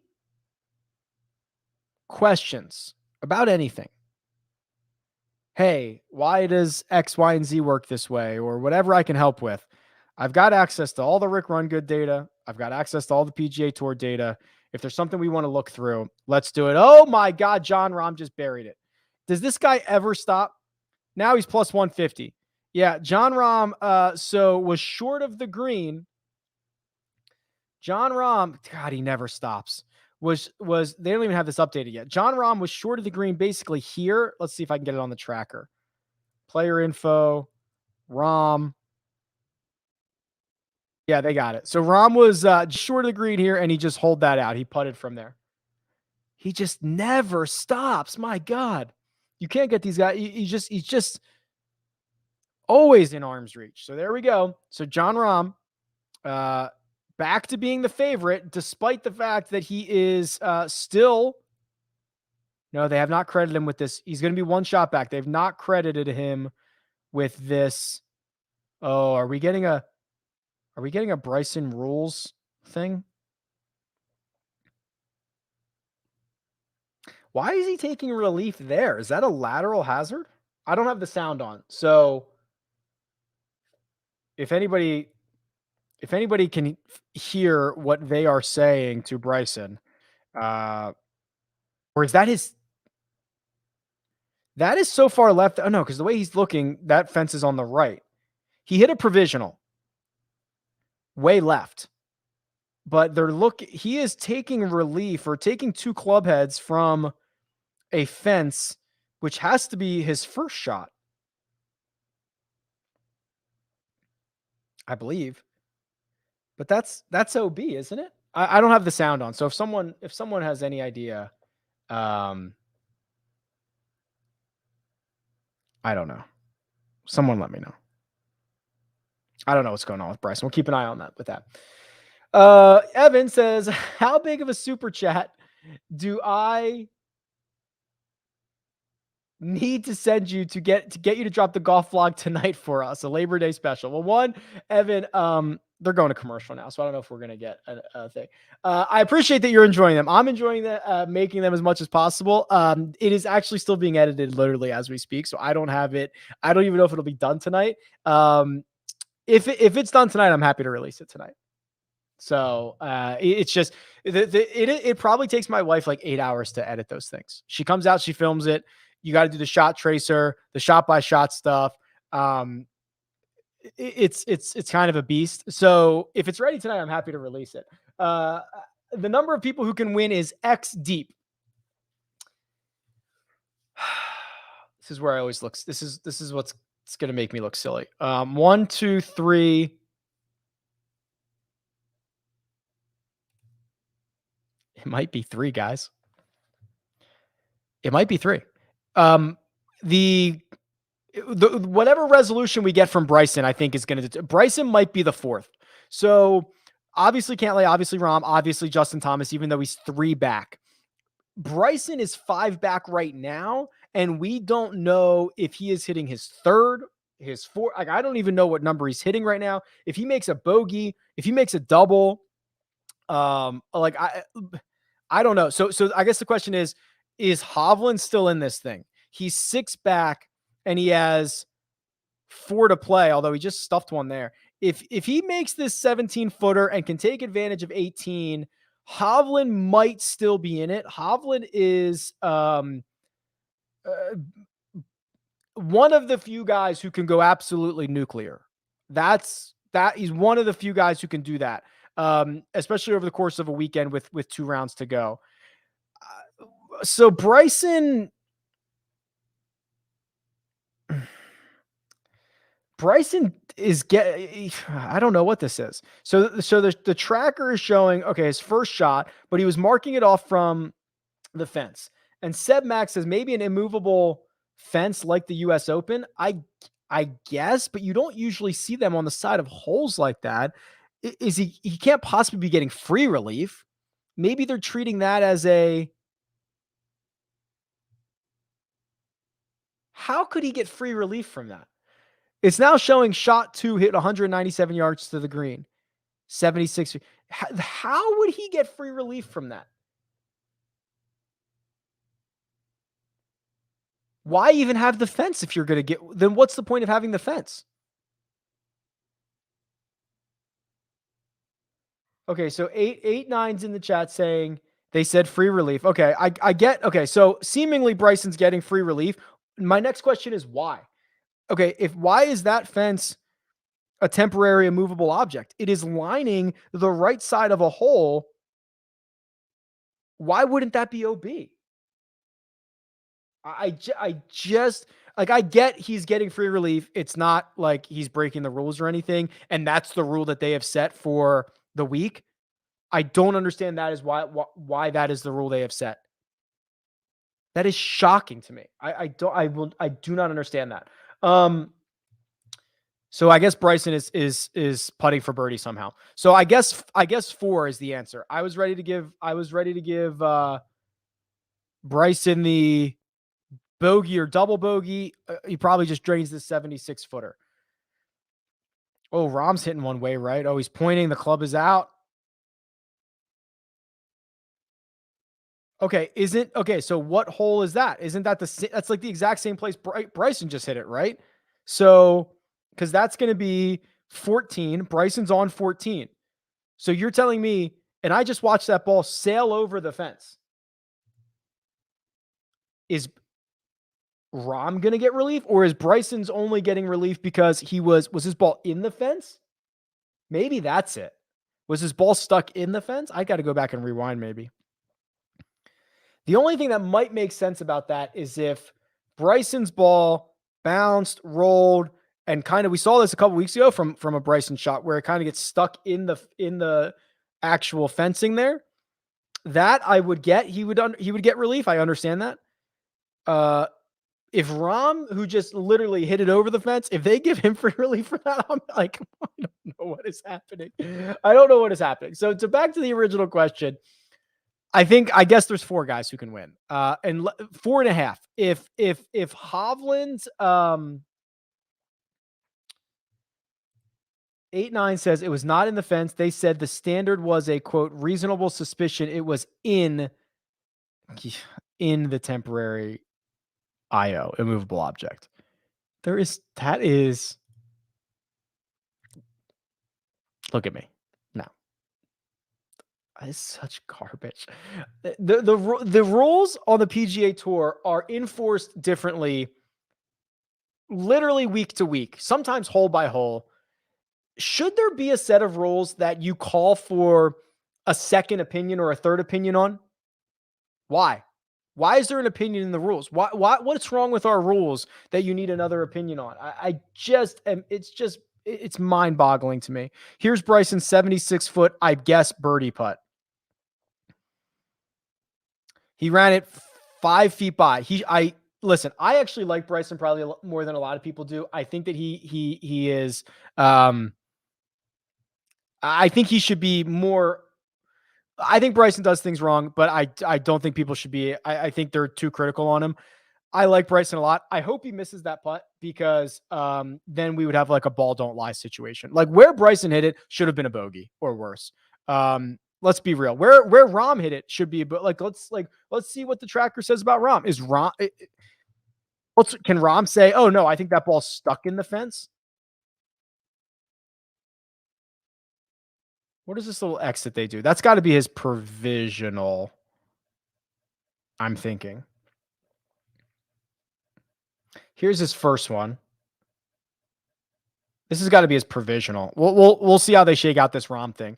questions about anything, hey, why does X, Y, and Z work this way, or whatever I can help with, I've got access to all the RickRunGood data. I've got access to all the PGA Tour data. If there's something we want to look through, let's do it. Oh my God, John Rahm just buried it. Does this guy ever stop? Now he's plus 150. Yeah, John Rahm so was short of the green. John Rahm, God, he never stops. Was they don't even have this updated yet. John Rahm was short of the green basically here. Let's see if I can get it on the tracker. Player info, Rahm. Yeah, they got it. So Rahm was short of the green here, and he just hold that out. He putted from there. He just never stops. My God. You can't get these guys. He's just always in arm's reach. So there we go. So John Rahm, back to being the favorite, despite the fact that he is still. No, they have not credited him with this. He's going to be 1 shot back. They've not credited him with this. Oh, are we getting a Bryson rules thing? Why is he taking relief there? Is that a lateral hazard? I don't have the sound on. So if anybody can hear what they are saying to Bryson, or is that that is so far left. Oh no, because the way he's looking, that fence is on the right. He hit a provisional way left, but he is taking relief or taking 2 club heads from a fence, which has to be his first shot, I believe. But that's OB, isn't it? I don't have the sound on. So if someone has any idea, I don't know. Someone let me know. I don't know what's going on with Bryson. We'll keep an eye on that with that. Evan says, how big of a super chat do I need to send you to get you to drop the golf vlog tonight for us, a Labor Day special? Well, one, Evan, they're going to commercial now, so I don't know if we're going to get a thing. I appreciate that you're enjoying them. I'm enjoying making them as much as possible. It is actually still being edited literally as we speak, so I don't have it. I don't even know if it'll be done tonight. If it's done tonight, I'm happy to release it tonight. So it's just it probably takes my wife like 8 hours to edit those things. She comes out, she films it. You got to do the shot tracer, the shot by shot stuff. Um, it's kind of a beast. So if it's ready tonight, I'm happy to release it. The number of people who can win is X deep. This is where I always look. This is what's it's gonna make me look silly. 1, 2, 3. It might be 3, guys. It might be 3. Um, the whatever resolution we get from Bryson, I think is going to Bryson might be the 4th. So obviously Cantlay, obviously Rom, obviously Justin Thomas, even though he's 3 back. Bryson is 5 back right now, and we don't know if he is hitting his 3rd, his 4th. Like, I don't even know what number he's hitting right now. If he makes a bogey, if he makes a double, like I don't know. So I guess the question is Hovland still in this thing? He's 6 back and he has 4 to play, although he just stuffed one there. If he makes this 17-footer and can take advantage of 18, Hovland might still be in it. Hovland is one of the few guys who can go absolutely nuclear. He's one of the few guys who can do that, especially over the course of a weekend with 2 rounds to go. So Bryson is I don't know what this is. So the tracker is showing, okay, his first shot, but he was marking it off from the fence. And Seb Max says maybe an immovable fence like the US Open. I guess, but you don't usually see them on the side of holes like that. Is he can't possibly be getting free relief. Maybe they're treating that as how could he get free relief from that? It's now showing shot 2 hit 197 yards to the green, 76. How would he get free relief from that? Why even have the fence if you're going to get, then what's the point of having the fence? Okay, so 889's in the chat saying they said free relief. Okay, I get, okay, so seemingly Bryson's getting free relief. My next question is why? Okay, why is that fence a temporary immovable object? It is lining the right side of a hole. Why wouldn't that be OB? I just like, I get he's getting free relief. It's not like he's breaking the rules or anything, and that's the rule that they have set for the week. I don't understand that is why that is the rule they have set. That is shocking to me. I do not understand that. So I guess Bryson is putting for birdie somehow. So I guess 4 is the answer. I was ready to give Bryson the bogey or double bogey. He probably just drains the 76-footer. Oh, Rom's hitting one way, right? Oh, he's pointing. The club is out. Okay, so what hole is that? Isn't that that's like the exact same place Bryson just hit it, right? So, because that's going to be 14. Bryson's on 14. So you're telling me, and I just watched that ball sail over the fence. Is Rom going to get relief, or is Bryson's only getting relief because was his ball in the fence? Maybe that's it. Was his ball stuck in the fence? I got to go back and rewind maybe. The only thing that might make sense about that is if Bryson's ball bounced, rolled, and kind of, we saw this a couple weeks ago from a Bryson shot where it kind of gets stuck in the actual fencing there. That I would get. He would get relief. I understand that. If Rom, who just literally hit it over the fence, if they give him free relief for that, I'm like, I don't know what is happening. I don't know what is happening. So back to the original question. I guess there's 4 guys who can win. And 4.5. If Hovland's 89 says it was not in the fence. They said the standard was a quote reasonable suspicion. It was in the temporary IO, immovable object. That is. Look at me. No. It's such garbage. The rules on the PGA Tour are enforced differently, literally week to week, sometimes hole by hole. Should there be a set of rules that you call for a second opinion or a third opinion on? Why? Why is there an opinion in the rules? What's wrong with our rules that you need another opinion on? I just am, it's mind boggling to me. Here's Bryson's 76-foot, I guess, birdie putt. He ran it 5 feet by. Listen, I actually like Bryson probably more than a lot of people do. I think that he is, I think he should be more. I think Bryson does things wrong, but I don't think people should be. I think they're too critical on him. I like Bryson a lot. I hope he misses that putt because then we would have like a ball don't lie situation. Like where Bryson hit it should have been a bogey or worse. Let's be real. Where Rahm hit it should be, but let's see what the tracker says about Rahm. Is Rahm? Can Rahm say, "Oh no, I think that ball's stuck in the fence"? What is this little X that they do? That's got to be his provisional. I'm thinking. Here's his first one. This has got to be his provisional. We'll see how they shake out this Rahm thing.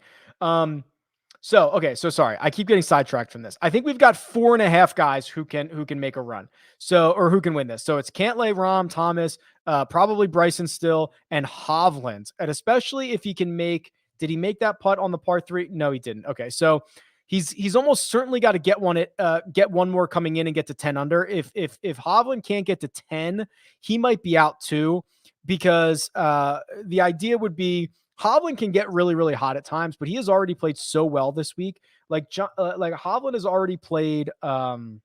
So sorry, I keep getting sidetracked from this. I think we've got 4.5 guys who can make a run. Or who can win this. So it's Cantlay, Rahm, Thomas, probably Bryson still, and Hovland. And especially if he can make. Did he make that putt on the par 3? No, he didn't. Okay, so he's almost certainly got to get one more coming in and get to 10 under. If Hovland can't get to 10, he might be out too, because the idea would be Hovland can get really, really hot at times, but he has already played so well this week. Like Hovland has already played. Let's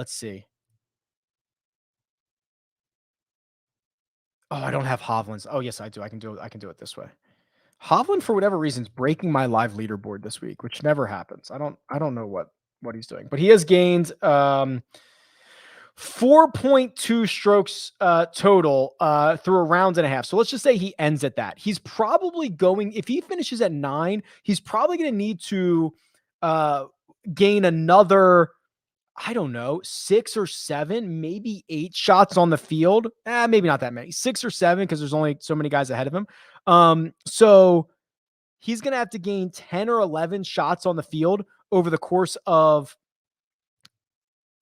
see. Oh, I don't have Hovland's. Oh, yes, I do. I can do it this way. Hovland, for whatever reason, is breaking my live leaderboard this week, which never happens. I don't know what he's doing, but he has gained 4.2 strokes total through a round and a half. So let's just say he ends at that. He's probably going, if he finishes at 9, he's probably going to need to gain another, I don't know, 6 or 7, maybe 8 shots on the field. Maybe not that many, 6 or 7, because there's only so many guys ahead of him. So he's going to have to gain 10 or 11 shots on the field over the course of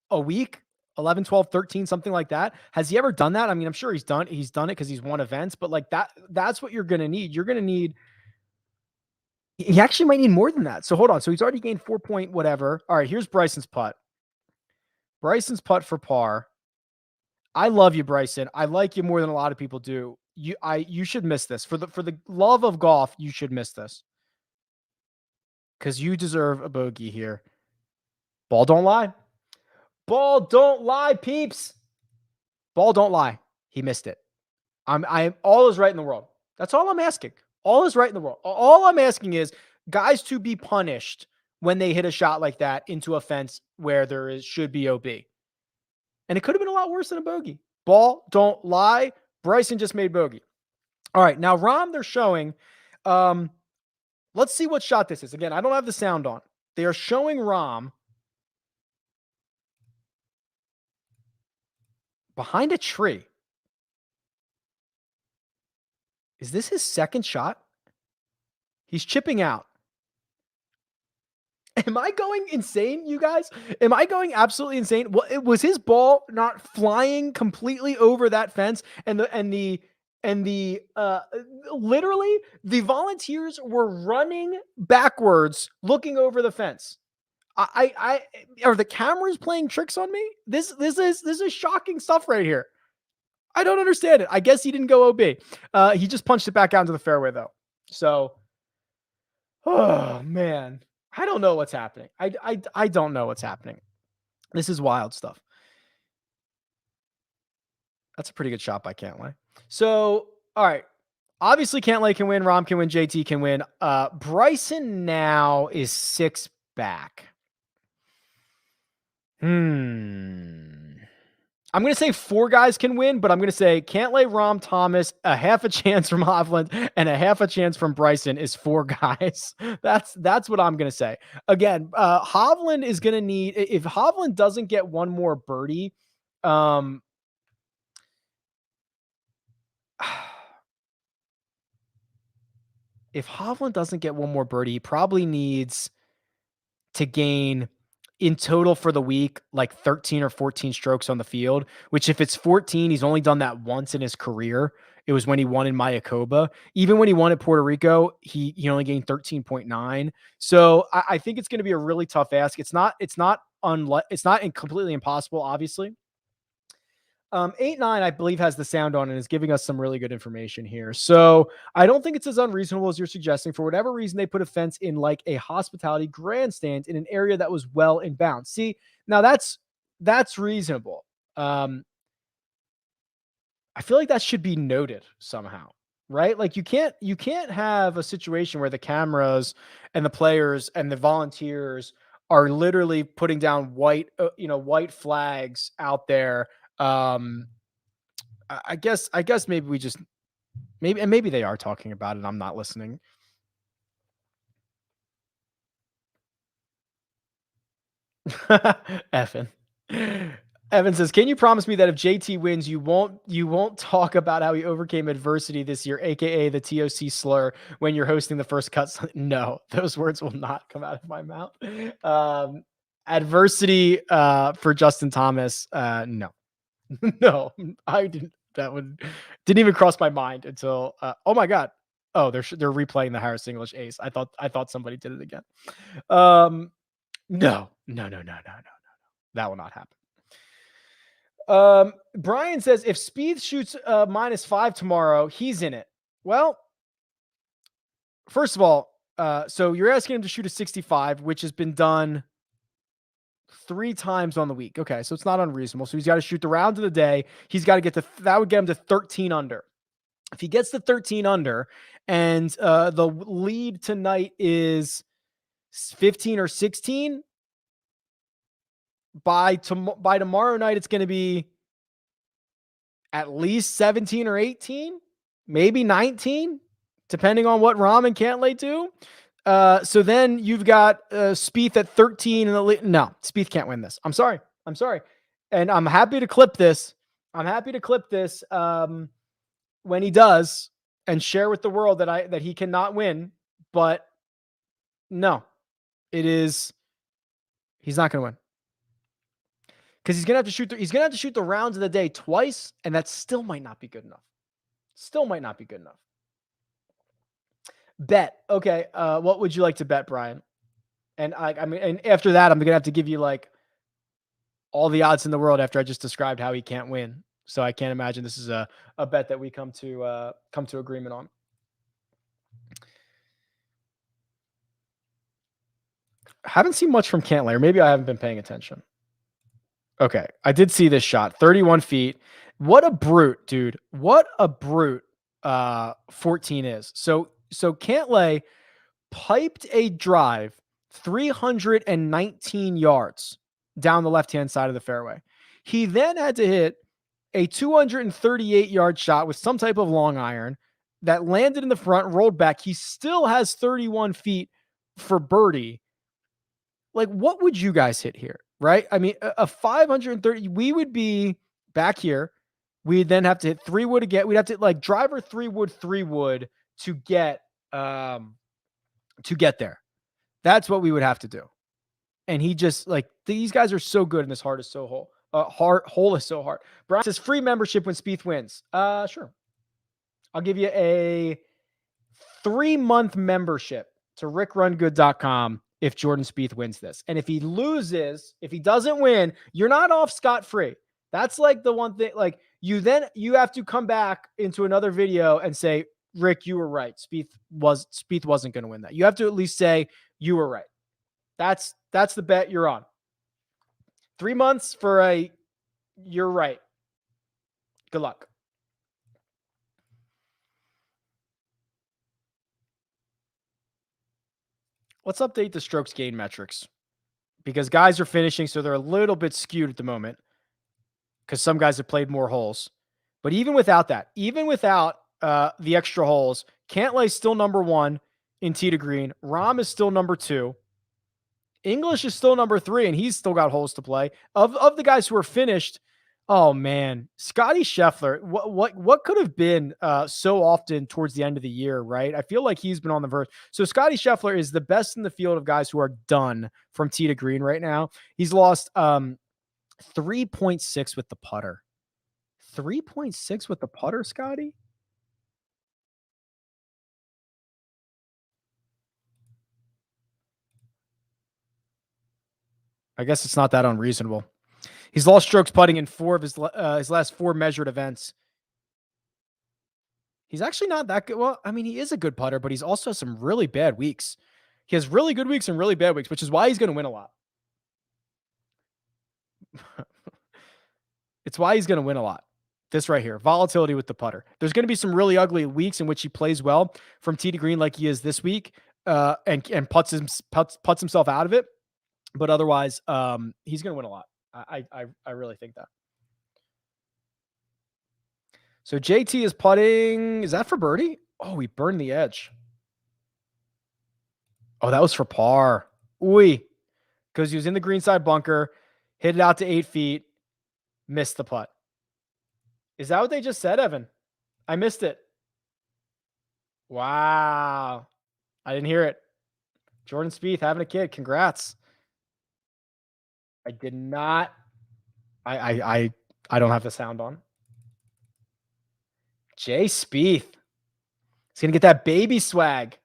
a week, 11, 12, 13, something like that. Has he ever done that? I mean, I'm sure he's done it because he's won events, but like that's what you're going to need. You're going to need, he actually might need more than that. So hold on. So he's already gained 4 point whatever. All right, here's Bryson's putt. Bryson's putt for par. I love you, Bryson. I like you more than a lot of people do. You should miss this. For the love of golf, you should miss this, because you deserve a bogey here. Ball don't lie. Ball don't lie, peeps. Ball don't lie. He missed it. I'm all is right in the world. That's all I'm asking. All is right in the world. All I'm asking is guys to be punished when they hit a shot like that into a fence where should be OB. And it could have been a lot worse than a bogey. Ball don't lie. Bryson just made bogey. All right, now Rahm, they're showing. Let's see what shot this is. Again, I don't have the sound on. They are showing Rahm behind a tree. Is this his second shot? He's chipping out. Am I going insane, you guys? Am I going absolutely insane? Well, it was his ball not flying completely over that fence, and the literally the volunteers were running backwards, looking over the fence. I are the cameras playing tricks on me? This is shocking stuff right here. I don't understand it. I guess he didn't go OB. He just punched it back out into the fairway though. So, oh man. I don't know what's happening. I don't know what's happening. This is wild stuff. That's a pretty good shot by Cantlay. So, all right. Obviously, Cantlay can win. Rahm can win. JT can win. Bryson now is 6 back. I'm going to say 4 guys can win, but I'm going to say Cantlay, Rom, Thomas, a half a chance from Hovland, and a half a chance from Bryson is 4 guys. That's what I'm going to say. Again, Hovland is going to need, if Hovland doesn't get one more birdie, if Hovland doesn't get one more birdie, he probably needs to gain in total for the week like 13 or 14 strokes on the field, which if it's 14, he's only done that once in his career. It was when he won in Mayakoba. Even when he won at Puerto Rico, he only gained 13.9. So I think it's going to be a really tough ask. It's not completely impossible, obviously. 8-9, I believe, has the sound on and is giving us some really good information here. So I don't think it's as unreasonable as you're suggesting. For whatever reason, they put a fence in like a hospitality grandstand in an area that was well in bounds. See, now that's reasonable. I feel like that should be noted somehow, right? Like you can't have a situation where the cameras and the players and the volunteers are literally putting down white flags out there. I guess maybe we just maybe they are talking about it. I'm not listening. Evan. Evan says, "Can you promise me that if JT wins, you won't talk about how he overcame adversity this year, aka the TOC slur, when you're hosting the first cut?" No, those words will not come out of my mouth. Adversity for Justin Thomas, no. No, I didn't. Didn't even cross my mind until. Oh my god! Oh, they're replaying the Harris English Ace. I thought somebody did it again. No. That will not happen. Brian says if Spieth shoots -5 tomorrow, he's in it. Well, first of all, so you're asking him to shoot a 65, which has been done 3 times on the week. Okay, so it's not unreasonable. So he's got to shoot the round of the day. He's got to get that would get him to 13 under. If he gets to 13 under and the lead tonight is 15 or 16, by tomorrow night, it's going to be at least 17 or 18, maybe 19, depending on what Rahm and Cantlay do. So then you've got Spieth at 13 in the lead. No, Spieth can't win this. I'm sorry. And I'm happy to clip this. When he does and share with the world that he cannot win. But no, he's not going to win. Because he's gonna have to shoot the rounds of the day twice, and that still might not be good enough. Bet. Okay. What would you like to bet, Brian? And and after that, I'm gonna have to give you like all the odds in the world after I just described how he can't win. So I can't imagine this is a bet that we come to agreement on. Haven't seen much from Cantlay, or maybe I haven't been paying attention. Okay, I did see this shot, 31 feet. What a brute, dude. What a brute 14 is. So Cantlay piped a drive 319 yards down the left-hand side of the fairway. He then had to hit a 238-yard shot with some type of long iron that landed in the front, rolled back. He still has 31 feet for birdie. Like, what would you guys hit here? Right? I mean, a 530, we would be back here. We'd then have to hit 3 wood again. We'd have to like driver 3 wood to get there. That's what we would have to do. And he just like these guys are so good, and this hole is so hard. Brian says free membership when Spieth wins. Sure. I'll give you a 3-month membership to RickRunGood.com if Jordan Spieth wins this. And if he loses, if he doesn't win, you're not off scot-free. That's like the one thing, like you have to come back into another video and say, Rick, you were right. Spieth wasn't going to win that. You have to at least say you were right. That's the bet you're on. 3 months for you're right. Good luck. Let's update the strokes gain metrics because guys are finishing, so they're a little bit skewed at the moment. because some guys have played more holes. But even without that, even without the extra holes, Cantlay's still number 1 in tee to green. Rahm is still number 2. English is still number 3, and he's still got holes to play. Of the guys who are finished, oh man, Scotty Scheffler, what could have been so often towards the end of the year, right? I feel like he's been on the verge. So Scotty Scheffler is the best in the field of guys who are done from tee to green right now. He's lost 3.6 with the putter. 3.6 with the putter, Scotty? I guess it's not that unreasonable. He's lost strokes putting in 4 of his last 4 measured events. He's actually not that good. Well, I mean, he is a good putter, but he's also some really bad weeks. He has really good weeks and really bad weeks, which is why he's going to win a lot. It's why he's going to win a lot. This right here, volatility with the putter. There's going to be some really ugly weeks in which he plays well from tee to green, like he is this week, and puts himself out of it. But otherwise, he's going to win a lot. I really think that. So JT is putting. Is that for birdie? Oh, he burned the edge. Oh, that was for par. Ooh, because he was in the greenside bunker, hit it out to 8 feet, missed the putt. Is that what they just said, Evan? I missed it. Wow. I didn't hear it. Jordan Spieth having a kid. Congrats. I did not. I don't have the sound on. Jay Spieth. He's going to get that baby swag.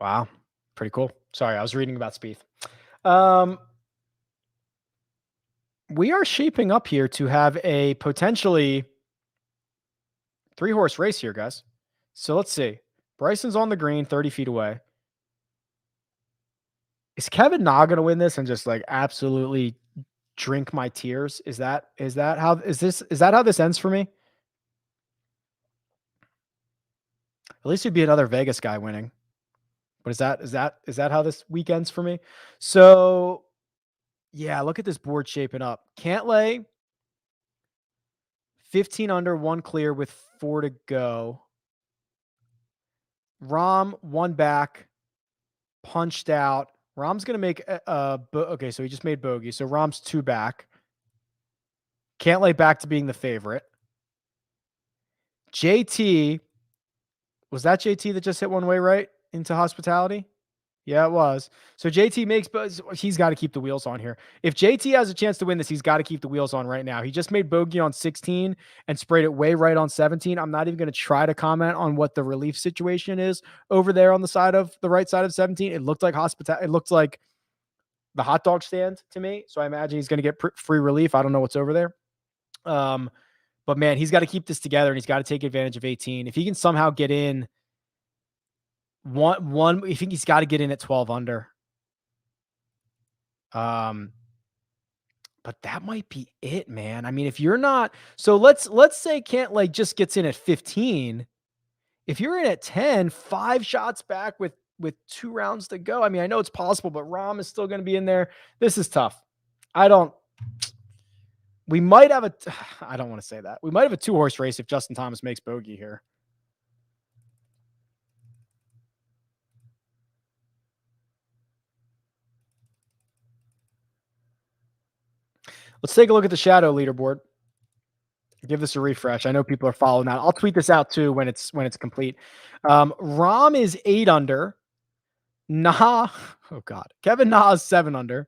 Wow. Pretty cool. Sorry, I was reading about Spieth. We are shaping up here to have a potentially 3-horse race here, guys. So let's see. Bryson's on the green, 30 feet away. Is Kevin Na going to win this and just like absolutely drink my tears? Is that how this ends for me? At least it'd be another Vegas guy winning. But is that how this week ends for me? So yeah, look at this board shaping up. Cantlay 15 under, 1 clear with 4 to go. Rahm 1 back, punched out. Rahm's going to make okay, so he just made bogey. So Rahm's 2 back. Cantlay back to being the favorite. JT, was that JT that just hit one way right into hospitality? Yeah, it was. So JT makes, but he's got to keep the wheels on here. If JT has a chance to win this, he's got to keep the wheels on right now. He just made bogey on 16 and sprayed it way right on 17. I'm not even going to try to comment on what the relief situation is over there on the right side of 17. It looked like it looked like the hot dog stand to me. So I imagine he's going to get free relief. I don't know what's over there. But man, he's got to keep this together and he's got to take advantage of 18. If he can somehow get in I think he's got to get in at 12 under. But that might be it, man. I mean, if you're not, so let's say Cantlay just gets in at 15. If you're in at 10, 5 shots back with 2 rounds to go. I mean, I know it's possible, but Rahm is still going to be in there. This is tough. We might have I don't want to say that. We might have a 2-horse race if Justin Thomas makes bogey here. Let's take a look at the shadow leaderboard. Give this a refresh. I know people are following that. I'll tweet this out too when it's complete. Rahm is 8 under. Oh God. Kevin Na is 7 under.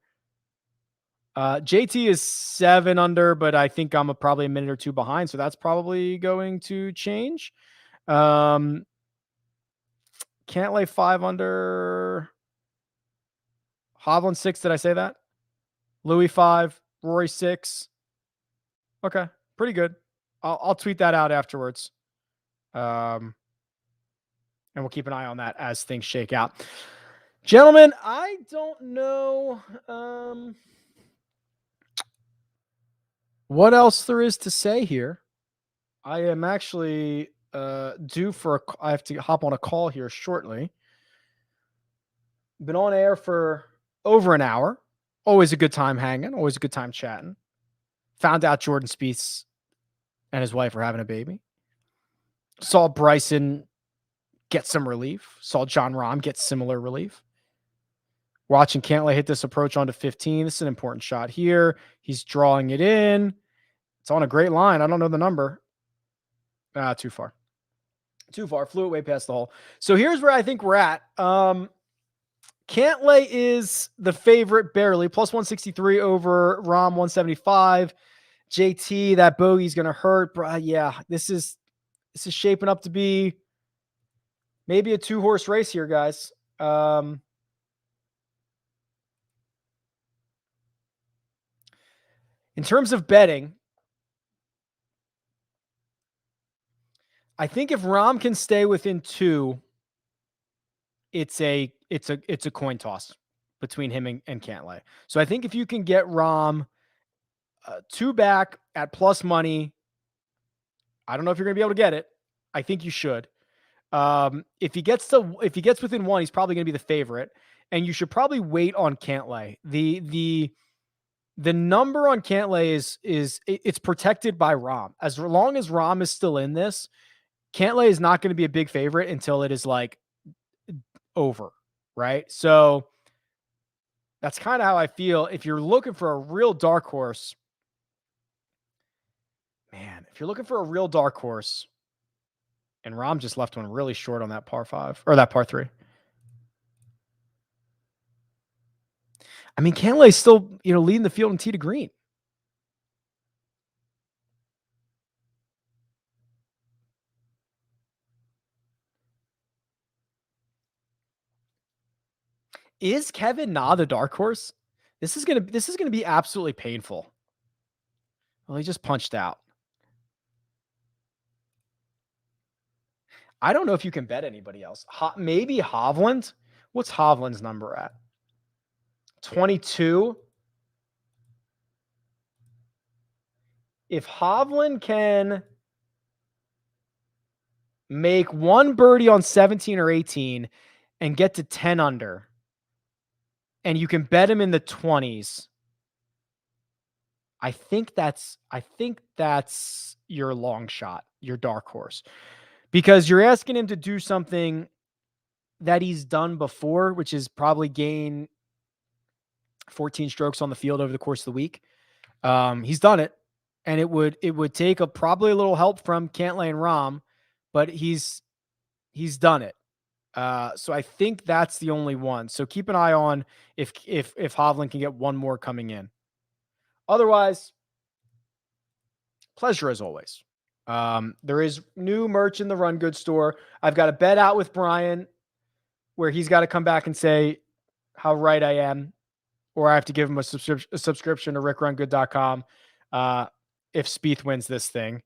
JT is 7 under, but I think I'm probably a minute or 2 behind, so that's probably going to change. Can't lay 5 under. Hovland 6. Did I say that? Louis 5. Rory 6. Okay, pretty good. I'll tweet that out afterwards. And we'll keep an eye on that as things shake out. Gentlemen, I don't know what else there is to say here. I am actually due for I have to hop on a call here shortly. Been on air for over an hour. Always a good time hanging. Always a good time chatting. Found out Jordan Spieth and his wife are having a baby. Saw Bryson get some relief. Saw Jon Rahm get similar relief. Watching Cantlay hit this approach onto 15. This is an important shot here. He's drawing it in. It's on a great line. I don't know the number. Too far. Too far. Flew it way past the hole. So here's where I think we're at. Cantlay is the favorite barely, plus 163 over Rahm 175. JT, that bogey's going to hurt. Yeah, this is shaping up to be maybe a 2-horse race here, guys. In terms of betting, I think if Rahm can stay within 2, it's a coin toss between him and Cantlay. So I think if you can get Rahm 2 back at plus money, I don't know if you're going to be able to get it. I think you should. If he gets within 1, he's probably going to be the favorite, and you should probably wait on Cantlay. The number on Cantlay is it's protected by Rahm. As long as Rahm is still in this, Cantlay is not going to be a big favorite until it is like over, right? So that's kind of how I feel. If you're looking for a real dark horse, and Rahm just left one really short on that par 5 or that par 3. I mean, Cantlay's still, leading the field in tee to green. Is Kevin Na the dark horse? This is gonna be absolutely painful. Well, he just punched out. I don't know if you can bet anybody else. Maybe Hovland. What's Hovland's number at? 22. If Hovland can make 1 birdie on 17 or 18 and get to 10 under, and you can bet him in the 20s, I think that's your long shot, your dark horse. Because you're asking him to do something that he's done before, which is probably gain 14 strokes on the field over the course of the week. He's done it, and it would take probably a little help from Cantlay and Rahm, but he's done it. So I think that's the only one. So keep an eye on if Hovland can get 1 more coming in. Otherwise, pleasure as always. There is new merch in the Run Good store. I've got a bet out with Brian where he's got to come back and say how right I am, or I have to give him a subscription to RickRunGood.com. If Spieth wins this thing,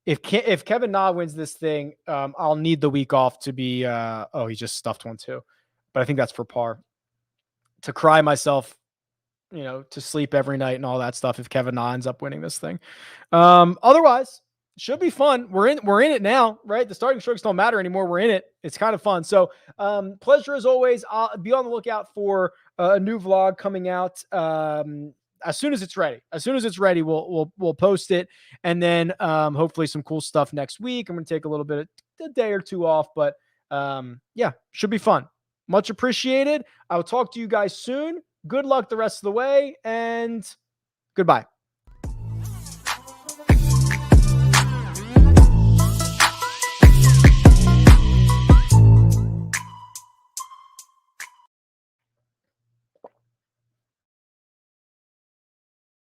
if Kevin Na wins this thing, I'll need the week off to be, he just stuffed one too, but I think that's for par, to cry myself, to sleep every night and all that stuff if Kevin Na ends up winning this thing. Otherwise, should be fun. We're in it now, right? The starting strokes don't matter anymore. We're in it. It's kind of fun. So pleasure as always. I'll be on the lookout for a new vlog coming out as soon as it's ready. We'll post it, and then hopefully some cool stuff next week. I'm going to take a day or 2 off, but should be fun. Much appreciated. I will talk to you guys soon. Good luck the rest of the way, and goodbye.